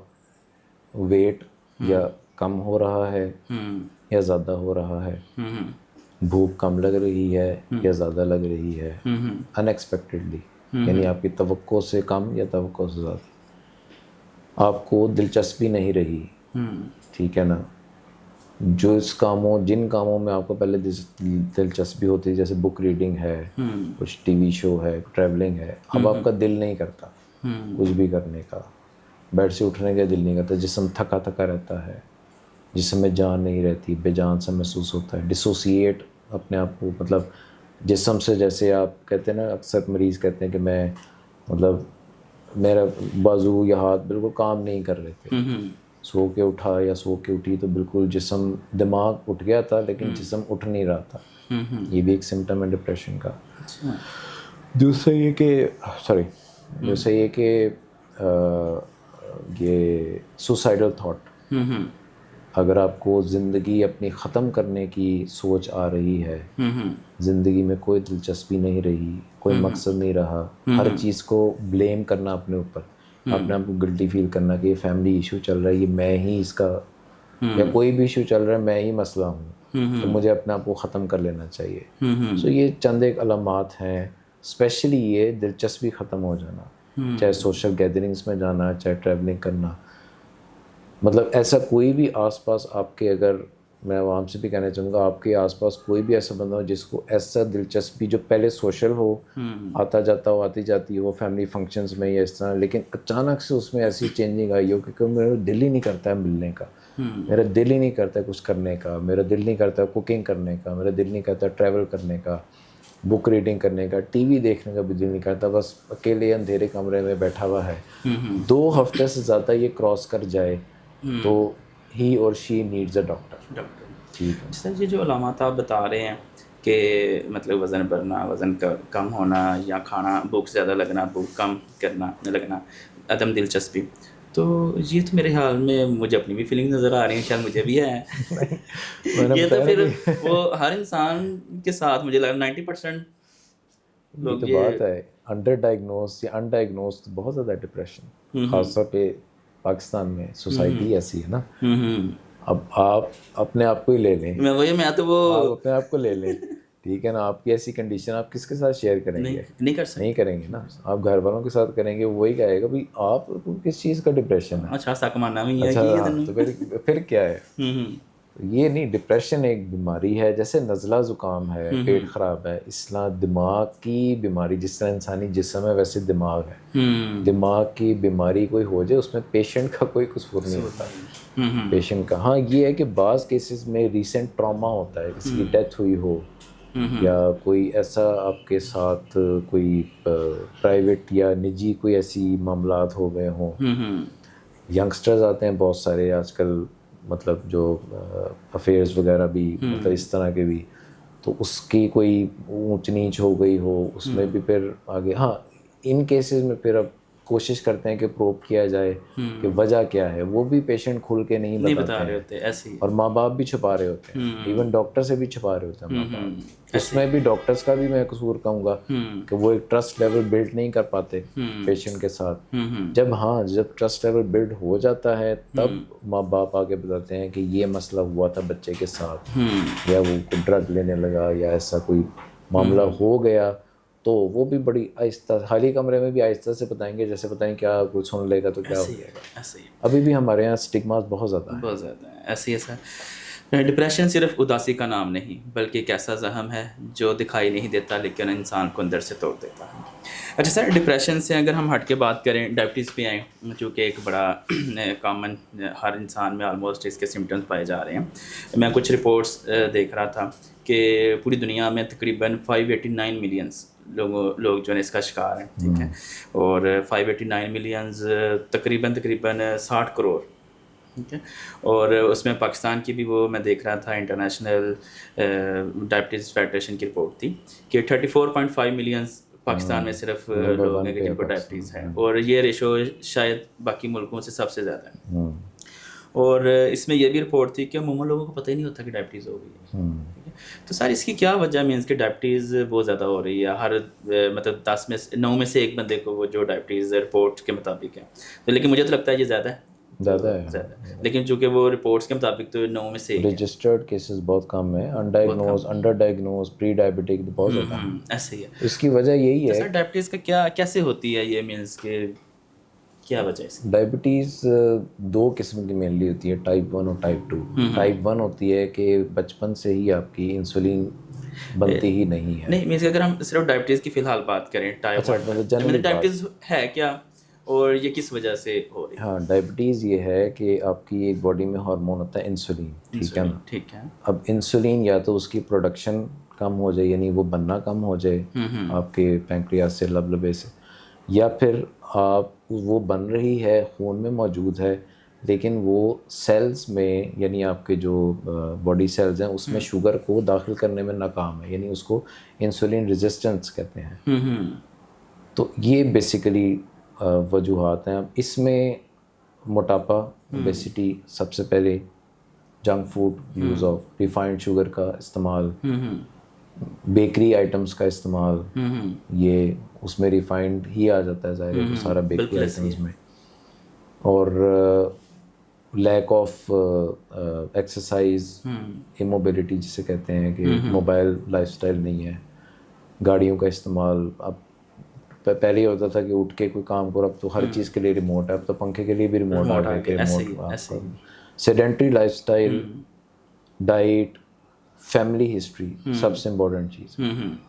ویٹ یا کم ہو رہا ہے یا زیادہ ہو رہا ہے, بھوک کم لگ رہی ہے یا زیادہ لگ رہی ہے ان ایکسپیکٹڈلی, یعنی آپ کی توقع سے کم یا توقع سے زیادہ, آپ کو دلچسپی نہیں رہی, ٹھیک ہے نا, جن کاموں میں آپ کو پہلے دلچسپی ہوتی ہے, جیسے بک ریڈنگ ہے, کچھ ٹی وی شو ہے, ٹریولنگ ہے, اب آپ کا دل نہیں کرتا کچھ بھی کرنے کا, بیڈ سے اٹھنے کا دل نہیں کرتا, جسم تھکا تھکا رہتا ہے, جسم میں جان نہیں رہتی, بے جان سا محسوس ہوتا ہے, ڈسوسیٹ اپنے آپ کو, مطلب جسم سے, جیسے آپ کہتے ہیں نا, اکثر مریض کہتے ہیں کہ میں مطلب میرا بازو یا ہاتھ بالکل کام نہیں کر رہے تھے, سو کے اٹھا یا سو کے اٹھی تو بالکل جسم, دماغ اٹھ گیا تھا لیکن جسم اٹھ نہیں رہا تھا. یہ بھی ایک سمٹم ہے ڈپریشن کا. دوسرا یہ کہ یہ سوسائڈل تھاٹ, اگر آپ کو زندگی اپنی ختم کرنے کی سوچ آ رہی ہے, زندگی میں کوئی دلچسپی نہیں رہی, کوئی مقصد نہیں رہا, ہر چیز کو بلیم کرنا اپنے اوپر, اپنے آپ کو گلٹی فیل کرنا کہ یہ فیملی ایشو چل رہا ہے, یہ میں ہی اس کا, یا کوئی بھی ایشو چل رہا ہے میں ہی مسئلہ ہوں, تو مجھے اپنے آپ کو ختم کر لینا چاہیے. سو یہ چند ایک علامات ہیں, اسپیشلی یہ دلچسپی ختم ہو جانا, چاہے سوشل گیدرنگس میں جانا, چاہے ٹریولنگ کرنا, مطلب ایسا کوئی بھی آس پاس آپ کے, اگر میں عوام سے بھی کہنا چاہوں گا, آپ کے آس پاس کوئی بھی ایسا بندہ ہو جس کو ایسا دلچسپی, جو پہلے سوشل ہو, آتا جاتا ہو, آتی جاتی ہو فیملی فنکشنز میں یا اس طرح, لیکن اچانک سے اس میں ایسی چینجنگ آئی ہو کہ میرا دل ہی نہیں کرتا ہے ملنے کا, میرا دل ہی نہیں کرتا ہے کچھ کرنے کا, میرا دل نہیں کرتا ہے کوکنگ کرنے کا, میرا دل نہیں کرتا ہے ٹریول کرنے کا, بک ریڈنگ کرنے کا, ٹی وی دیکھنے کا بھی دل نہیں کرتا, بس اکیلے اندھیرے کمرے میں بیٹھا ہوا ہے. 2 ہفتے سے زیادہ یہ کراس کر جائے تو ہی اور شی نیڈز اے ڈاکٹر. ٹھیک ہے. سر یہ جو علامات آپ بتا رہے ہیں کہ مطلب وزن بڑھنا، وزن کم ہونا، یا کھانا بھوک زیادہ لگنا، بھوک کم کرنا لگنا، عدم دلچسپی، تو یہ تو میرے خیال میں مجھے اپنی بھی فیلنگ نظر آ رہی ہیں، شاید مجھے بھی ہے. یہ تو پھر وہ ہر انسان کے ساتھ مجھے لگ رہا 90% یہ لوگ تو بات ہے. انڈر ڈائگنوز یا ان ڈائگنوز بہت زیادہ ڈپریشن، خاص طور پہ پاکستان میں سوسائٹی ایسی ہے نا. اب آپ اپنے آپ کو ہی لے لیں، میں تو وہ آپ اپنے آپ کو لے لیں، ٹھیک ہے نا. آپ کی ایسی کنڈیشن آپ کس کے ساتھ شیئر کریں گے؟ نہیں کر سکتے. نہیں کریں گے نا. آپ گھر والوں کے ساتھ کریں گے، وہی کہے گا بھائی آپ کو کس چیز کا ڈپریشن ہے. اچھا سا کمانا بھی ہے اچھا کہ ہاں، تو پھر کیا ہے؟ یہ نہیں، ڈپریشن ایک بیماری ہے جیسے نزلہ زکام ہے، پیٹ خراب ہے. اس طرح دماغ کی بیماری، جس طرح انسانی جسم ہے ویسے دماغ ہے. دماغ کی بیماری کوئی ہو جائے اس میں پیشنٹ کا کوئی قصور نہیں ہوتا. پیشنٹ کا ہاں یہ ہے کہ بعض کیسز میں ریسنٹ ٹراما ہوتا ہے، کسی کی ڈیتھ ہوئی ہو یا کوئی ایسا آپ کے ساتھ کوئی پرائیویٹ یا نجی کوئی ایسی معاملات ہو گئے ہوں. ینگسٹرز آتے ہیں بہت سارے آج کل، مطلب جو افیئرز وغیرہ بھی مطلب اس طرح کے بھی، تو اس کی کوئی اونچ نیچ ہو گئی ہو اس میں بھی پھر آگے. ہاں ان کیسز میں پھر اب کوشش کرتے ہیں کہ پروو کیا جائے کہ وجہ کیا ہے. وہ بھی پیشنٹ کھل کے نہیں بتاتے رہے ہیں، ہوتے ایسے ہی. اور ماں باپ بھی چھپا رہے ہوتے ہیں، ایون ڈاکٹر سے بھی چھپا رہے ہوتے ہیں ماں باپ. اس میں بھی ڈاکٹرز کا بھی میں قصور کہوں گا کہ وہ ایک ٹرسٹ لیول بلڈ نہیں کر پاتے پیشنٹ کے ساتھ. جب ٹرسٹ لیول بلڈ ہو جاتا ہے تب ماں باپ آگے بتاتے ہیں کہ یہ مسئلہ ہوا تھا بچے کے ساتھ، یا وہ ڈرگ لینے لگا یا ایسا کوئی معاملہ ہو گیا. تو وہ بھی بڑی آہستہ، خالی کمرے میں بھی آہستہ سے بتائیں گے، جیسے بتائیں کیا کوئی سن لے گا تو کیا ہو جائے گا. ابھی بھی ہمارے یہاں اسٹگماز بہت زیادہ ہیں. بہت زیادہ ہے ایسے ہی. سر ڈپریشن صرف اداسی کا نام نہیں بلکہ ایک ایسا زخم ہے جو دکھائی نہیں دیتا لیکن انسان کو اندر سے توڑ دیتا ہے. اچھا سر، ڈپریشن سے اگر ہم ہٹ کے بات کریں، ڈائبٹیز پہ آئیں، چونکہ ایک بڑا کامن ہر انسان میں آلموسٹ اس کے سمٹمس پائے جا رہے ہیں. میں کچھ رپورٹس دیکھ رہا تھا کہ پوری دنیا میں تقریباً 589 ملینس لوگ جو ہے اس کا شکار ہیں، ٹھیک ہے. اور 589 ملینز تقریباً 60 کروڑ، ٹھیک ہے. اور اس میں پاکستان کی بھی وہ میں دیکھ رہا تھا، انٹرنیشنل ڈائبٹیز فیڈریشن کی رپورٹ تھی کہ 34.5 ملینز پاکستان میں صرف لوگ ہیں جن کو ڈائبٹیز ہے، اور یہ ریشو شاید باقی ملکوں سے سب سے زیادہ ہے. اور اس میں یہ بھی رپورٹ تھی کہ عموماً لوگوں کو پتہ ہی نہیں ہوتا کہ ڈائبٹیز ہو گئی ہے. تو سر اس کی کیا وجہ مینس کہ ڈائبٹیز بہت زیادہ ہو رہی ہے؟ ہر مطلب 10 میں 9 میں سے ایک بندے کو وہ جو ڈائبٹیز رپورٹ کے مطابق ہے. لیکن مجھے تو لگتا ہے یہ زیادہ ہے، لیکن چونکہ وہ رپورٹس کے مطابق تو 9 میں سے ایک ہے. رجسٹرڈ کیسز بہت کم ہیں، انڈائگنوز، انڈر ڈائگنوز، پری ڈائبٹک بہت زیادہ ہیں. ایسے ہی ہے. اس کی وجہ یہی ہے. سر ڈائبٹیز کا کیا کیسے ہوتی ہے یہ مینس کہ کیا وجہ ہے اس کی؟ ڈائبٹیز 2 قسم کی مینلی ہوتی ہے، ٹائپ 1 اور ٹائپ 2. ٹائپ 1 ہوتی ہے کہ بچپن سے ہی آپ کی انسولین بنتی ہی نہیں ہے. نہیں مینس کہ اگر ہم صرف ڈائبٹیز کی فی الحال بات کریں، ٹائپ 1 ڈائبٹیز ہے کیا اور یہ کس وجہ سے ہو رہی ہے؟ ہاں ڈائبٹیز یہ ہے کہ آپ کی ایک باڈی میں ہارمون ہوتا ہے انسولین، ٹھیک ہے نا. ٹھیک ہے. اب انسولین یا تو اس کی پروڈکشن کم ہو جائے، یعنی وہ بننا کم ہو جائے آپ کے پینکریاس سے، لبے سے، یا پھر آپ وہ بن رہی ہے، خون میں موجود ہے، لیکن وہ سیلز میں، یعنی آپ کے جو باڈی سیلز ہیں اس میں شوگر کو داخل کرنے میں ناکام ہے، یعنی اس کو انسولین ریزسٹنس کہتے ہیں. تو یہ بیسیکلی وجوہات ہیں. اب اس میں موٹاپا، اوبیسٹی سب سے پہلے، junk food use of refined sugar کا استعمال، بیکری آئٹمس کا استعمال، یہ اس میں ریفائنڈ ہی آ جاتا ہے ظاہر ہے سارا بیکری آئٹمس میں. اور لیک آف ایکسرسائز، اموبیلٹی جسے کہتے ہیں کہ موبائل لائف اسٹائل نہیں ہے، گاڑیوں کا استعمال. اب پہلے یہ ہوتا تھا کہ اٹھ کے کوئی کام کرو، اب تو ہر چیز کے لیے ریموٹ ہے، اب تو پنکھے کے لیے بھی ریموٹ آ گئے کہ remote. Sedentary lifestyle, diet, family history سب سے امپورٹنٹ چیز.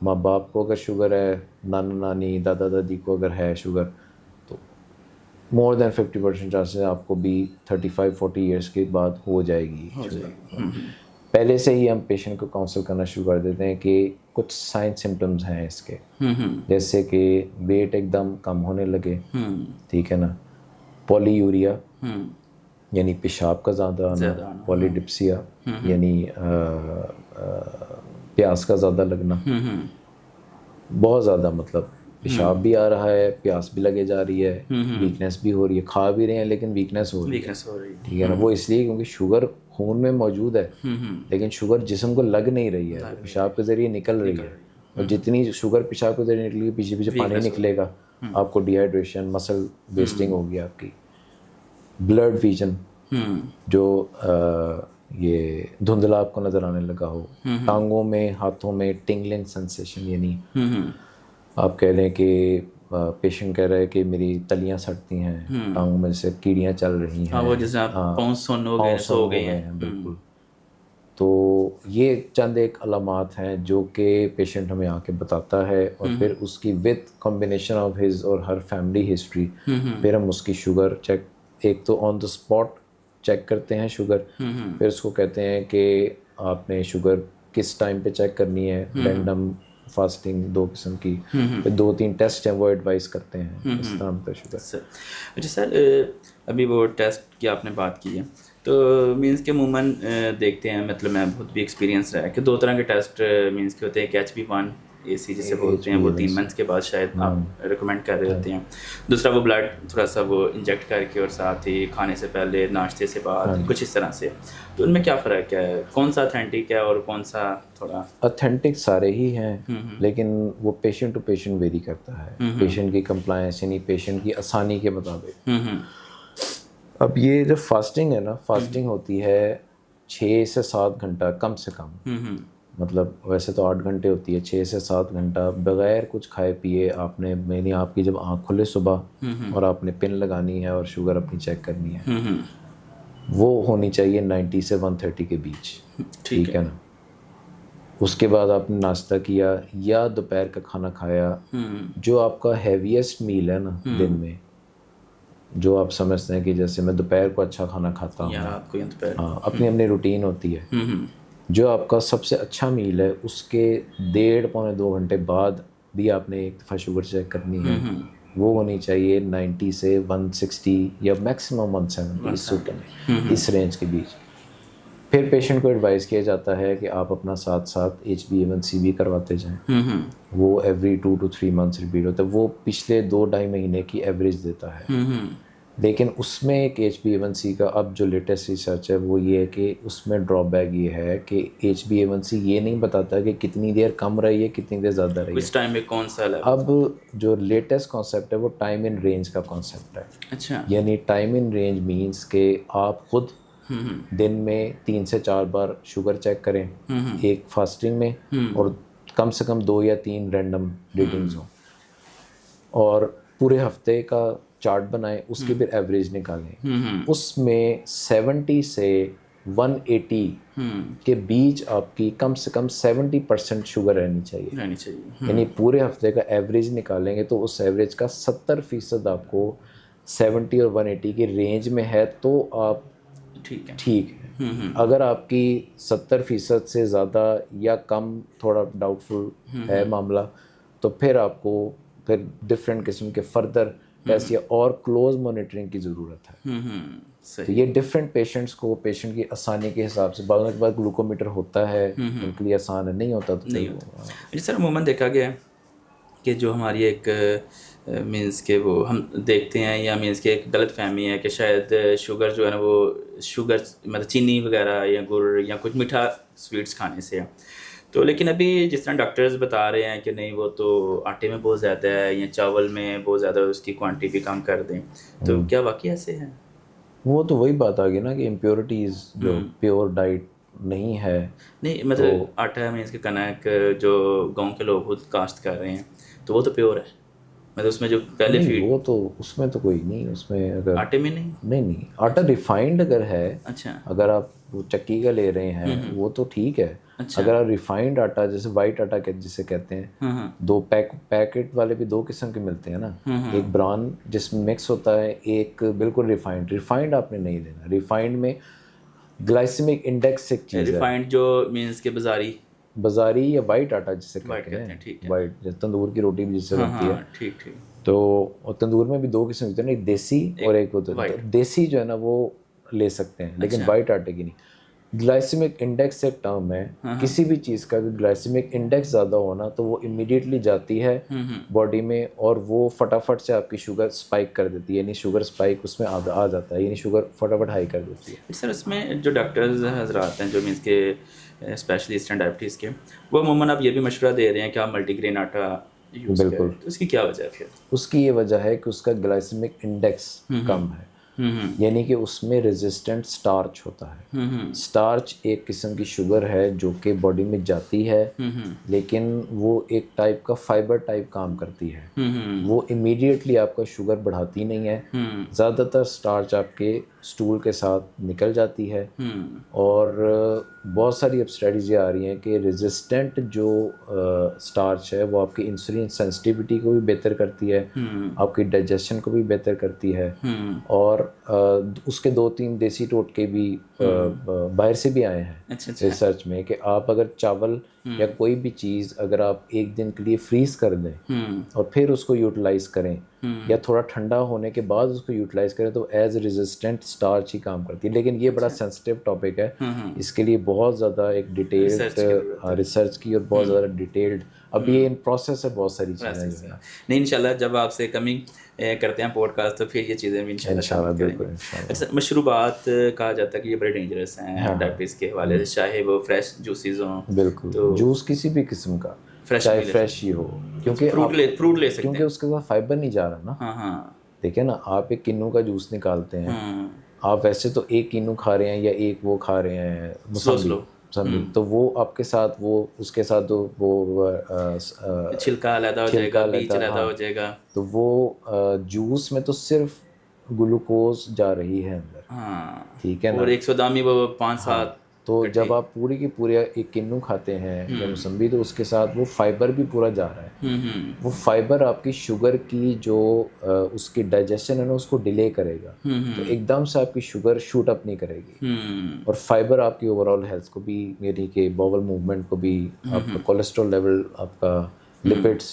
ماں باپ کو اگر شوگر ہے، نانا نانی، دادا دادی کو اگر ہے شوگر، تو مور دین 50% چانسز آپ کو بھی 35-40 ایئرس کے بعد ہو جائے گی شوگر. پہلے سے ہی ہم پیشنٹ کو کاؤنسل کرنا شروع کر دیتے ہیں کہ کچھ سائن سمٹمز ہیں اس کے، جیسے کہ ویٹ ایک دم کم ہونے لگے، ٹھیک ہے نا، پولی یوریا، یعنی پیشاب کا زیادہ آنا، پولیڈپسیا یعنی پیاس کا زیادہ لگنا، بہت زیادہ مطلب پیشاب بھی آ رہا ہے، پیاس بھی لگے جا رہی ہے، ویکنیس بھی ہو رہی ہے، کھا بھی رہے ہیں لیکن ویکنیس ہو رہی ہے، ٹھیک ہے نا. وہ اس لیے کیونکہ شوگر خون میں موجود ہے لیکن شوگر جسم کو لگ نہیں رہی ہے، پیشاب کے ذریعے نکل رہی ہے، اور جتنی شوگر پیشاب کے ذریعے نکلے گی پیچھے پیچھے پانی نکلے گا، آپ کو ڈی ہائیڈریشن، مسل ویسٹنگ ہوگی آپ کی. بلڈ ویژن جو یہ دھندلا آپ کو نظر آنے لگا ہو، ٹانگوں میں ہاتھوں میں ٹنگلنگ سینسیشن، یعنی آپ کہہ لیں کہ پیشنٹ کہہ رہا ہے کہ میری تلیاں سڑتی ہیں، ٹانگوں میں جیسے کیڑیاں چل رہی ہیں، وہ جیسے پاؤں سن ہو گئے ہیں. بالکل. تو یہ چند ایک علامات ہیں جو کہ پیشنٹ ہمیں آ کے بتاتا ہے، اور پھر اس کی with combination of his or Hare family history پھر ہم اس کی شوگر چیک، ایک تو آن دا اسپاٹ چیک کرتے ہیں شوگر، پھر اس کو کہتے ہیں کہ آپ نے شوگر کس ٹائم پہ چیک کرنی ہے، رینڈم فاسٹنگ 2 قسم کی، پھر 2-3 ٹیسٹ ہیں وہ ایڈوائز کرتے ہیں اس طرح پہ شوگر. اچھا سر، ابھی وہ ٹیسٹ کی آپ نے بات کی ہے تو مینس کے عموماً دیکھتے ہیں، مطلب میں بہت بھی ایکسپیرینس رہا ہے کہ 2 طرح کے ٹیسٹ مینس کے ہوتے ہیں، ایک HB1AC جسے بولتے ہیں، وہ 3 منتھ کے بعد شاید آپ ریکمینڈ کر رہے ہوتے ہیں. دوسرا وہ بلڈ تھوڑا سا وہ انجیکٹ کر کے، اور ساتھ ہی کھانے سے پہلے، ناشتے سے بعد، کچھ اس طرح سے. تو ان میں کیا فرق ہے، کون سا اتھینٹک ہے اور کون سا تھوڑا؟ اتھینٹک سارے ہی ہیں لیکن وہ پیشنٹ ٹو پیشنٹ ویری کرتا ہے، پیشنٹ کی کمپلائنس یعنی پیشنٹ کی آسانی کے مطابق. اب یہ جو فاسٹنگ ہے نا، فاسٹنگ ہوتی ہے 6 سے 7 گھنٹہ کم سے کم، مطلب ویسے تو 8 گھنٹے ہوتی ہے، 6 سے 7 گھنٹہ بغیر کچھ کھائے پیے آپ نے، یعنی آپ کی جب آنکھ کھلے صبح اور آپ نے پن لگانی ہے اور شوگر اپنی چیک کرنی ہے، وہ ہونی چاہیے 90 سے 130 کے بیچ، ٹھیک ہے نا. اس کے بعد آپ نے ناشتہ کیا یا دوپہر کا کھانا کھایا، جو آپ کا ہیویسٹ میل ہے نا دن میں، جو آپ سمجھتے ہیں کہ جیسے میں دوپہر کو اچھا کھانا کھاتا ہوں، ہاں اپنی روٹین ہوتی ہے، جو آپ کا سب سے اچھا میل ہے اس کے 1.5-2 گھنٹے بعد بھی آپ نے ایک دفعہ شوگر چیک کرنی ہے، وہ ہونی چاہیے 90 سے 160 یا میکسیمم 170 اس رینج کے بیچ. پھر پیشنٹ کو ایڈوائز کیا جاتا ہے کہ آپ اپنا ساتھ ساتھ HbA1c بھی کرواتے جائیں، وہ ایوری 2 to 3 months ریپیٹ ہوتا ہے، وہ پچھلے 2-2.5 مہینے کی ایوریج دیتا ہے. لیکن اس میں ایک HbA1c کا اب جو لیٹسٹ ریسرچ ہے وہ یہ ہے کہ اس میں ڈرا بیک یہ ہے کہ HbA1c یہ نہیں بتاتا کہ کتنی دیر کم رہی ہے کتنی دیر زیادہ رہی ہے، اس ٹائم میں کون سا لیول. اب جو لیٹسٹ کانسیپٹ ہے وہ ٹائم ان رینج کا کانسیپٹ ہے. اچھا، یعنی ٹائم ان رینج مینس کہ آپ خود دن میں 3 سے 4 بار شوگر چیک کریں ایک فاسٹنگ میں، اور کم سے کم 2 یا 3 رینڈم ریڈنگز ہوں، اور پورے ہفتے کا چارٹ بنائیں، اس کی پھر ایوریج نکالیں، اس میں 70 سے 180 کے بیچ آپ کی کم سے کم 70% شوگر رہنی چاہیے. یعنی پورے ہفتے کا ایوریج نکالیں گے تو اس ایوریج کا 70% آپ کو 70 اور 180 کی رینج میں ہے تو آپ ٹھیک ہے. اگر آپ کی 70% سے زیادہ یا کم تھوڑا ڈاؤٹ فل ہے معاملہ، تو پھر آپ کو پھر ڈفرینٹ قسم کے فردر ٹیسٹ یا اور کلوز مانیٹرنگ کی ضرورت ہے. تو یہ ڈفرینٹ پیشنٹس کو پیشنٹ کی آسانی کے حساب سے، بعض کے بعد گلوکومیٹر ہوتا ہے ان کے لیے آسان ہے، نہیں ہوتا تو نہیں ہوتا. جی سر، عموماً دیکھا گیا ہے کہ جو ہماری ایک مینس کے وہ ہم دیکھتے ہیں، یا مینس کے ایک غلط فہمی ہے کہ شاید شوگر جو ہے نا وہ شوگر مطلب چینی وغیرہ یا گڑ یا کچھ میٹھا سویٹس کھانے سے ہے. تو لیکن ابھی جس طرح ڈاکٹرز بتا رہے ہیں کہ نہیں، وہ تو آٹے میں بہت زیادہ ہے یا چاول میں بہت زیادہ، اس کی کوانٹٹی بھی کم کر دیں. تو کیا واقعی ایسے ہے؟ وہ تو وہی بات آ گئی نا کہ امپیورٹیز جو پیور ڈائٹ نہیں ہے. نہیں مطلب آٹا میں اس کے کنک جو گاؤں کے لوگ خود کاشت کر رہے ہیں تو وہ تو پیور ہے، مطلب اس میں جو پہلے فیڈ، وہ تو اس میں تو کوئی نہیں، اس میں اگر آٹے میں نہیں آٹا ریفائنڈ اگر ہے، اچھا، اگر آپ وہ چکی کا لے رہے ہیں وہ تو ٹھیک ہے. اگر آپ ریفائنڈ آٹا جیسے وائٹ آٹا جسے کہتے ہیں، 2 پیکٹ والے بھی 2 قسم کے ملتے ہیں نا، ایک بران جس میں مکس ہوتا ہے، ایک بالکل ریفائنڈ آپ نے نہیں لینا. ریفائنڈ میں گلائسیمک انڈیکس ایک چیز ہے، ریفائنڈ جو مینس کے بازاری یا وائٹ آٹا جسے کہتے ہیں، وائٹ جیسے تندور کی روٹی بھی جس سے بنتی ہے. ٹھیک. تو تندور میں بھی 2 قسم ہوتے ہیں نا، ایک دیسی اور ایک دیسی جو ہے نا وہ لے سکتے ہیں لیکن وائٹ آٹے کی نہیں. گلائسیمک انڈیکس ایک ٹرم ہے, کسی بھی چیز کا اگر گلائسیمک انڈیکس زیادہ ہونا تو وہ امیڈیٹلی جاتی ہے باڈی میں اور وہ فٹافٹ سے آپ کی شوگر سپائک کر دیتی ہے, یعنی شوگر سپائک اس میں آ جاتا ہے, یعنی شوگر فٹافٹ ہائی کر دیتی ہے. سر اس میں جو ڈاکٹرز حضرات ہیں جو مینس کے اسپیشلسٹ ہیں ڈائبٹیز کے, وہ عموماً آپ یہ بھی مشورہ دے رہے ہیں کہ آپ ملٹی گرین آٹا یوز کریں, تو اس کی کیا وجہ ہے پھر؟ اس کی یہ وجہ ہے کہ اس کا گلائسیمک انڈیکس کم ہے, یعنی کہ اس میں ریزسٹنٹ سٹارچ ہوتا ہے. سٹارچ ایک قسم کی شوگر ہے جو کہ باڈی میں جاتی ہے لیکن وہ ایک ٹائپ کا فائبر ٹائپ کام کرتی ہے, وہ امیڈیٹلی آپ کا شوگر بڑھاتی نہیں ہے. زیادہ تر سٹارچ آپ کے اسٹول کے ساتھ نکل جاتی ہے اور بہت ساری اب اسٹریٹجی آ رہی ہیں کہ ریزسٹنٹ جو سٹارچ ہے وہ آپ کی انسولین سینسٹیوٹی کو بھی بہتر کرتی ہے, آپ کی ڈائجیشن کو بھی بہتر کرتی ہے. اور اس کے 2-3 دیسی ٹوٹکے بھی باہر سے بھی آئے ہیں ریسرچ میں کہ آپ اگر چاول یا کوئی بھی چیز اگر آپ ایک دن کے لیے فریز کر دیں اور پھر اس کو یوٹیلائز کریں یا تھوڑا ٹھنڈا ہونے کے بعد اس کو یوٹیلائز کریں تو ایز ریزسٹنٹ سٹارچ ہی کام کرتی ہے. لیکن یہ بڑا سینسٹیو ٹاپک ہے, اس کے لیے بہت زیادہ ایک ڈیٹیلڈ ریسرچ کی اور بہت زیادہ ڈیٹیلڈ اب یہ ان پروسیس ہے, بہت ساری چیزیں جو ہیں. نہیں انشاءاللہ جب آپ سے کمی کرتے ہیں پوڈ کاسٹ تو پھر یہ چیزیں بھی انشاءاللہ بالکل. اچھا مشروبات کہا جاتا ہے کہ یہ بڑے ڈینجرس ہیں ڈائبٹیز کے حوالے سے, چاہے وہ فریش جوسیز ہوں. بالکل, جوس کسی بھی قسم کا چاہے فریش ہی ہو, کیونکہ فروٹ لے سکتے ہیں, کیونکہ اس کے ساتھ فائبر نہیں جا رہا نا. ہاں دیکھیں نا, آپ ایک کنو کا جوس نکالتے ہیں, آپ ویسے تو ایک کنو کھا رہے ہیں یا ایک وہ کھا رہے ہیں موسمی, تو وہ آپ کے ساتھ وہ اس کے ساتھ وہ چھلکا علیحدہ ہو جائے گا, بیج علیحدہ ہو جائے گا, تو وہ جوس میں تو صرف گلوکوز جا رہی ہے اندر. ٹھیک ہے نا, اور ایک سودامی وہ 5-7. تو جب آپ پوری کی پوری ایک کنو کھاتے ہیں یا موسمی تو اس کے ساتھ وہ فائبر بھی پورا جا رہا ہے. وہ فائبر آپ کی شوگر کی جو اس کی ڈائجیشن ہے نا اس کو ڈیلے کرے گا, تو ایک دم سے آپ کی شوگر شوٹ اپ نہیں کرے گی. اور فائبر آپ کی اوور آل ہیلتھ کو بھی, یعنی کہ باول موومنٹ کو بھی, آپ کا کولیسٹرول لیول, آپ کا لپڈس,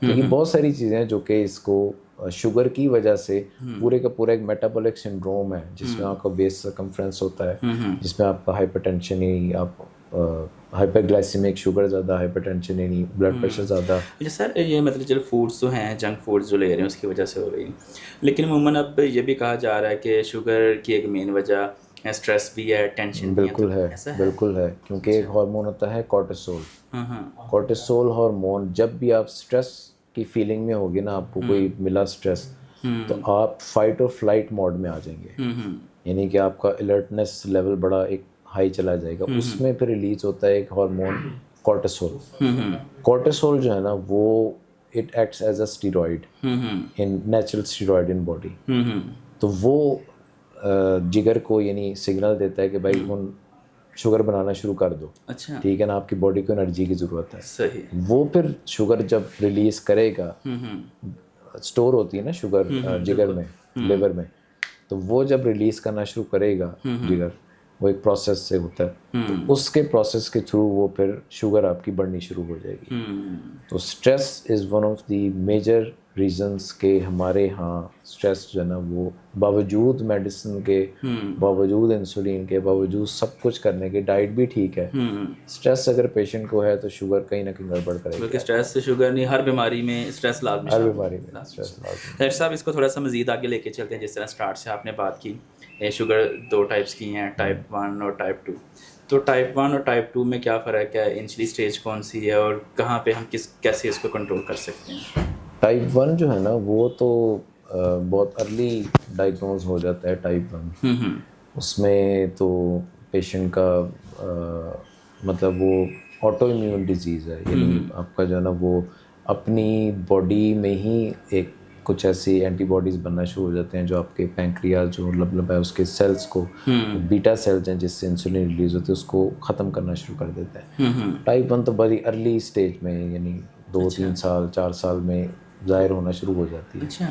تو یہ بہت ساری چیزیں ہیں جو کہ اس کو شوگر کی وجہ سے پورے کا پورا ایک میٹابولک سنڈروم ہے جس میں آپ کا ویسٹ سرکمفرنس ہوتا ہے, جس میں آپ کا ہائپر ٹینشن ہی, آپ ہائپر گلائسیمک شوگر زیادہ, ہائپر ٹینشن ہی نہیں, بلڈ پریشر زیادہ. سر یہ مطلب چلو فوڈس تو ہیں, جنک فوڈس جو لے رہے ہیں اس کی وجہ سے ہو رہی ہیں, لیکن عموماً اب یہ بھی کہا جا رہا ہے کہ شوگر کی ایک مین وجہ اسٹریس بھی ہے, ٹینشن بھی ہے. بالکل ہے, بالکل ہے, کیونکہ ایک ہارمون ہوتا ہے کورٹیسول. کورٹیسول ہارمون جب بھی آپ اسٹریس کی فیلنگ میں ہوگی نا, آپ کو کوئی ملا اسٹریس, تو آپ فائٹ اور فلائٹ موڈ میں آ جائیں گے, یعنی کہ آپ کا الرٹنس لیول بڑا ایک ہائی چلا جائے گا. اس میں پھر ریلیز ہوتا ہے ایک ہارمون کورٹیسول. کورٹیسول جو ہے نا وہ it acts as a steroid in natural steroid in body. تو وہ جگر کو یعنی سگنل دیتا ہے کہ بھائی ہن شوگر بنانا شروع کر دو. ٹھیک ہے نا, آپ کی باڈی کو انرجی کی ضرورت ہے. وہ پھر شوگر جب ریلیز کرے گا, اسٹور ہوتی ہے نا شوگر جگر میں, لیور میں, تو وہ جب ریلیز کرنا شروع کرے گا جگر, وہ ایک پروسیس سے ہوتا ہے, تو اس کے پروسیس کے تھرو وہ پھر شوگر آپ کی بڑھنی شروع ہو جائے گی. تو stress is one of the major reasons کہ ہمارے ہاں اسٹریس جو ہے نا وہ باوجود میڈیسن کے, باوجود انسولین کے, باوجود سب کچھ کرنے کے, ڈائٹ بھی ٹھیک ہے, اسٹریس اگر پیشنٹ کو ہے تو شوگر کہیں نہ کہیں گڑبڑ کرے گی. بلکہ اسٹریس سے شوگر نہیں, ہر بیماری میں اسٹریس لازمی, ہر بیماری میں اسٹریس لازمی. ڈاکٹر صاحب اس کو تھوڑا سا مزید آگے لے کے چلتے ہیں. جس طرح اسٹارٹ سے آپ نے بات کی, شوگر 2 ٹائپس کی ہیں, ٹائپ 1 اور ٹائپ 2. تو ٹائپ 1 اور ٹائپ 2 میں کیا فرق ہے, انیشلی اسٹیج کون سی ہے اور کہاں پہ ہم کیسے اس کو کنٹرول کر سکتے ہیں؟ ٹائپ 1 جو ہے نا وہ تو بہت ارلی ڈائگنوز ہو جاتا ہے. ٹائپ 1 اس میں تو پیشنٹ کا مطلب وہ آٹو امیون ڈیزیز ہے, یعنی آپ کا جو ہے نا وہ اپنی باڈی میں ہی ایک کچھ ایسی اینٹی باڈیز بننا شروع ہو جاتے ہیں جو آپ کے پینکریاز جو لب ہے اس کے سیلس کو, بیٹا سیلز ہیں جس سے انسولین ریلیز ہوتی ہے, اس کو ختم کرنا شروع کر دیتا ہے. ٹائپ 1 تو بڑی ارلی اسٹیج میں, یعنی 2-3 سال 4 سال میں ظاہر ہونا شروع ہو جاتی ہے.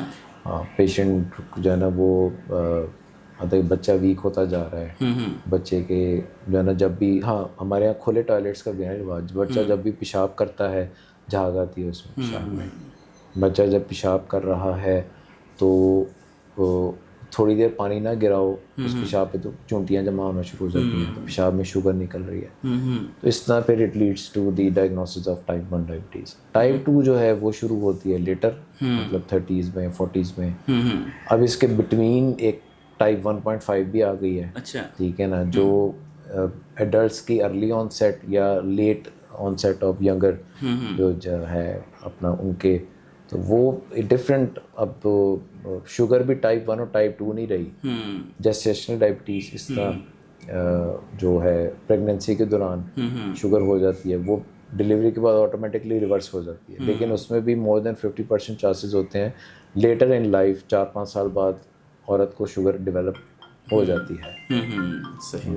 ہاں, پیشنٹ جو ہے نا وہ مطلب بچہ ویک ہوتا جا رہا ہے, بچے کے جو ہے نا جب بھی, ہاں ہمارے یہاں کھلے ٹوائلٹس کا بھی ہے رواج, بچہ جب بھی پیشاب کرتا ہے جھاگ آتی ہے اس میں پیشاب میں. بچہ جب پیشاب کر رہا ہے تو تھوڑی دیر پانی نہ گراؤ اس پیشاب پہ تو چونٹیاں جمع ہونا شروع ہو جاتی ہیں, تو پیشاب میں شوگر نکل رہی ہے, تو اس طرح پھر it leads to the diagnosis of type 1 diabetes. Type 2 جو ہے وہ شروع ہوتی ہے لیٹر, مطلب 30s میں 40s میں. اب اس کے بٹوین ایک ٹائپ 1.5 بھی آ گئی ہے, اچھا ٹھیک ہے نا, جو ایڈلٹس کی ارلی آن سیٹ یا late onset of younger جو ہے اپنا ان کے, تو وہ ڈفرینٹ. اب تو شوگر بھی ٹائپ 1 اور ٹائپ 2 نہیں رہی. جسٹیشنل ڈائبٹیز اس طرح جو ہے پریگننسی کے دوران شوگر ہو جاتی ہے, وہ ڈلیوری کے بعد آٹومیٹکلی ریورس ہو جاتی ہے, لیکن اس میں بھی مور دین 50% چانسز ہوتے ہیں لیٹر ان لائف 4-5 سال بعد عورت کو شوگر ڈیولپ ہو جاتی ہے. صحیح.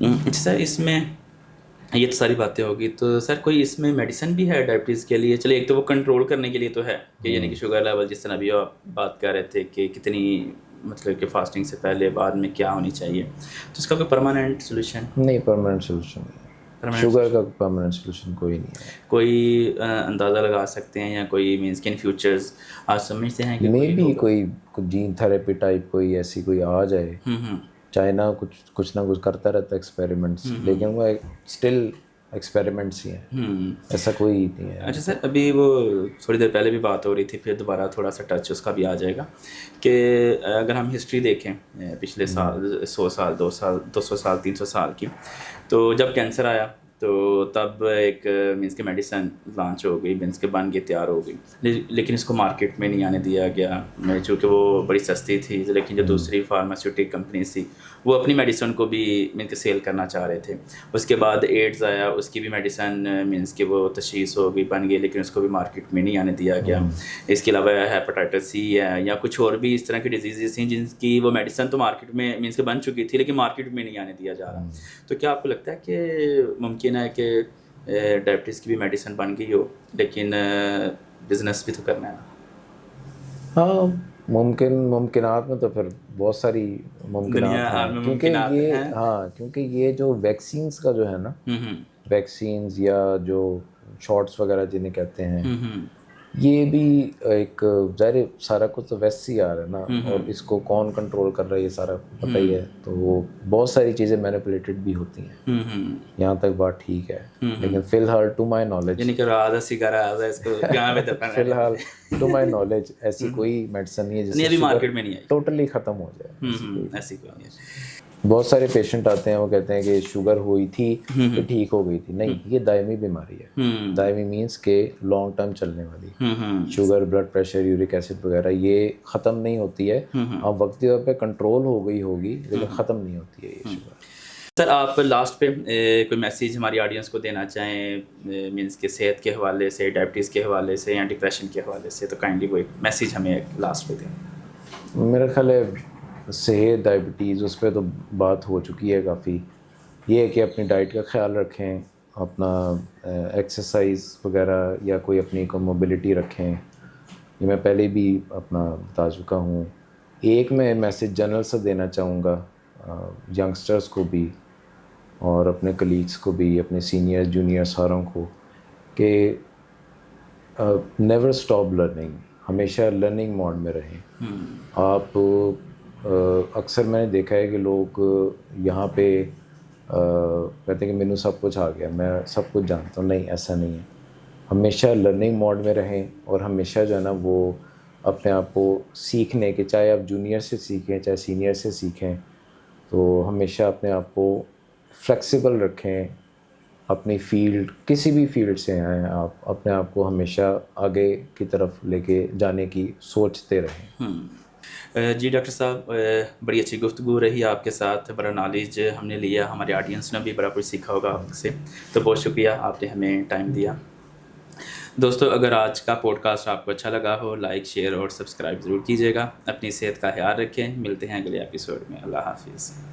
اچھا سر, اس میں یہ تو ساری باتیں ہوگی, تو سر کوئی اس میں میڈیسن بھی ہے ڈائبٹیز کے لیے؟ چلیے ایک تو وہ کنٹرول کرنے کے لیے تو ہے کہ یعنی کہ شوگر لیول جس طرح ابھی آپ بات کر رہے تھے کہ کتنی مطلب کہ فاسٹنگ سے پہلے بعد میں کیا ہونی چاہیے, تو اس کا کوئی پرماننٹ سولوشن نہیں, پرماننٹ سولوشن نہیں, شوگر کا پرماننٹ سولوشن کوئی نہیں ہے. کوئی اندازہ لگا سکتے ہیں یا کوئی مینس کہ ان فیوچرز آپ سمجھتے ہیں کہ مے بی کوئی جین تھراپی ٹائپ کوئی ایسی کوئی آ جائے. چائنا کچھ نہ کچھ کرتا رہتا ہے ایکسپیریمنٹس, لیکن وہ اسٹل ایکسپیریمنٹس ہی ہیں, ایسا کوئی نہیں ہے. اچھا سر, ابھی وہ تھوڑی دیر پہلے بھی بات ہو رہی تھی, پھر دوبارہ تھوڑا سا ٹچ اس کا بھی آ جائے گا کہ اگر ہم ہسٹری دیکھیں پچھلے سال 100 سال 200 سال 300 سال کی, تو جب کینسر آیا تو تب ایک مینس کہ میڈیسن لانچ ہو گئی, مینس کہ بن کے تیار ہو گئی, لیکن اس کو مارکیٹ میں نہیں آنے دیا گیا چونکہ وہ بڑی سستی تھی. لیکن جو دوسری فارماسیوٹک کمپنیز تھی وہ اپنی میڈیسن کو بھی مینس کہ سیل کرنا چاہ رہے تھے. اس کے بعد ایڈز آیا, اس کی بھی میڈیسن مینس کہ وہ تشخیص ہو گئی, بن گئی, لیکن اس کو بھی مارکیٹ میں نہیں آنے دیا گیا. اس کے علاوہ ہیپاٹائٹس سی ہے یا کچھ اور بھی اس طرح کی ڈیزیزز تھیں جن کی وہ میڈیسن تو مارکیٹ میں مینس کہ بن چکی تھی, لیکن مارکیٹ میں نہیں آنے دیا جا رہا. تو کیا آپ کو لگتا ہے کہ ممکن ہے کہ ڈائبٹیز کی بھی میڈیسن بن گئی ہو, لیکن بزنس بھی تو کرنا ہے نا؟ ہاں, ممکنات میں تو پھر بہت ساری ممکنات ہیں, کیونکہ یہ جو ویکسینز کا جو ہے نا, ویکسینز یا جو شاٹس وغیرہ جنہیں کہتے ہیں, یہ بھی ایک ظاہر سارا کچھ تو ویسٹ ہی آ رہا ہے نا, اور اس کو کون کنٹرول کر رہا ہے یہ سارا پتہ ہی ہے. تو وہ بہت ساری چیزیں مینیپولیٹڈ بھی ہوتی ہیں, یہاں تک بات ٹھیک ہے. لیکن فی الحال ٹو مائی نالج فی الحال ٹو مائی نالج ایسی کوئی میڈیسن نہیں ہے جس سے مارکیٹ میں نہیں آئی, ٹوٹلی ختم ہو جائے. ایسی کوئی نہیں. بہت سارے پیشنٹ آتے ہیں, وہ کہتے ہیں کہ شوگر ہوئی تھی تو ٹھیک ہو گئی تھی. نہیں, یہ دائمی بیماری ہے. دائمی مینس کہ لانگ ٹرم چلنے والی. Sugar, blood pressure, uric acid وغیرہ یہ ختم نہیں ہوتی ہے. اب وقتی طور پہ کنٹرول ہو گئی ہوگی, لیکن ختم نہیں ہوتی ہے یہ شوگر. سر آپ لاسٹ پہ کوئی میسیج ہماری آڈینس کو دینا چاہیں مینس کہ صحت کے حوالے سے, ڈائبٹیز کے حوالے سے یا ڈپریشن کے حوالے سے, تو کائنڈلی وہ ایک میسیج ہمیں ایک لاسٹ پہ دیں. میرا خیال ہے صحت, ڈائبٹیز, اس پہ تو بات ہو چکی ہے کافی. یہ ہے کہ اپنی ڈائٹ کا خیال رکھیں, اپنا ایکسرسائز وغیرہ یا کوئی اپنی کو موبلٹی رکھیں. یہ میں پہلے بھی اپنا بتا چکا ہوں. ایک میں میسیج جنرل سے دینا چاہوں گا ینگسٹرز کو بھی اور اپنے کلیگس کو بھی, اپنے سینئر جونیئر ساروں کو, کہ نیور اسٹاپ لرننگ, ہمیشہ لرننگ موڈ میں رہیں. آپ اکثر میں نے دیکھا ہے کہ لوگ یہاں پہ کہتے ہیں کہ مینوں سب کچھ آ گیا, میں سب کچھ جانتا ہوں. نہیں, ایسا نہیں ہے. ہمیشہ لرننگ موڈ میں رہیں اور ہمیشہ جو ہے نا وہ اپنے آپ کو سیکھنے کے, چاہے آپ جونیئر سے سیکھیں چاہے سینئر سے سیکھیں, تو ہمیشہ اپنے آپ کو فلیکسیبل رکھیں. اپنی فیلڈ, کسی بھی فیلڈ سے آئیں آپ, اپنے آپ کو ہمیشہ آگے کی طرف لے کے جانے کی سوچتے رہیں. جی ڈاکٹر صاحب, بڑی اچھی گفتگو رہی آپ کے ساتھ, بڑا نالج ہم نے لیا, ہمارے آڈینس نے بھی بڑا کچھ سیکھا ہوگا آپ سے, تو بہت شکریہ, آپ نے ہمیں ٹائم دیا. دوستو, اگر آج کا پوڈ کاسٹ آپ کو اچھا لگا ہو, لائک, شیئر اور سبسکرائب ضرور کیجیے گا. اپنی صحت کا خیال رکھیں. ملتے ہیں اگلے ایپیسوڈ میں. اللہ حافظ.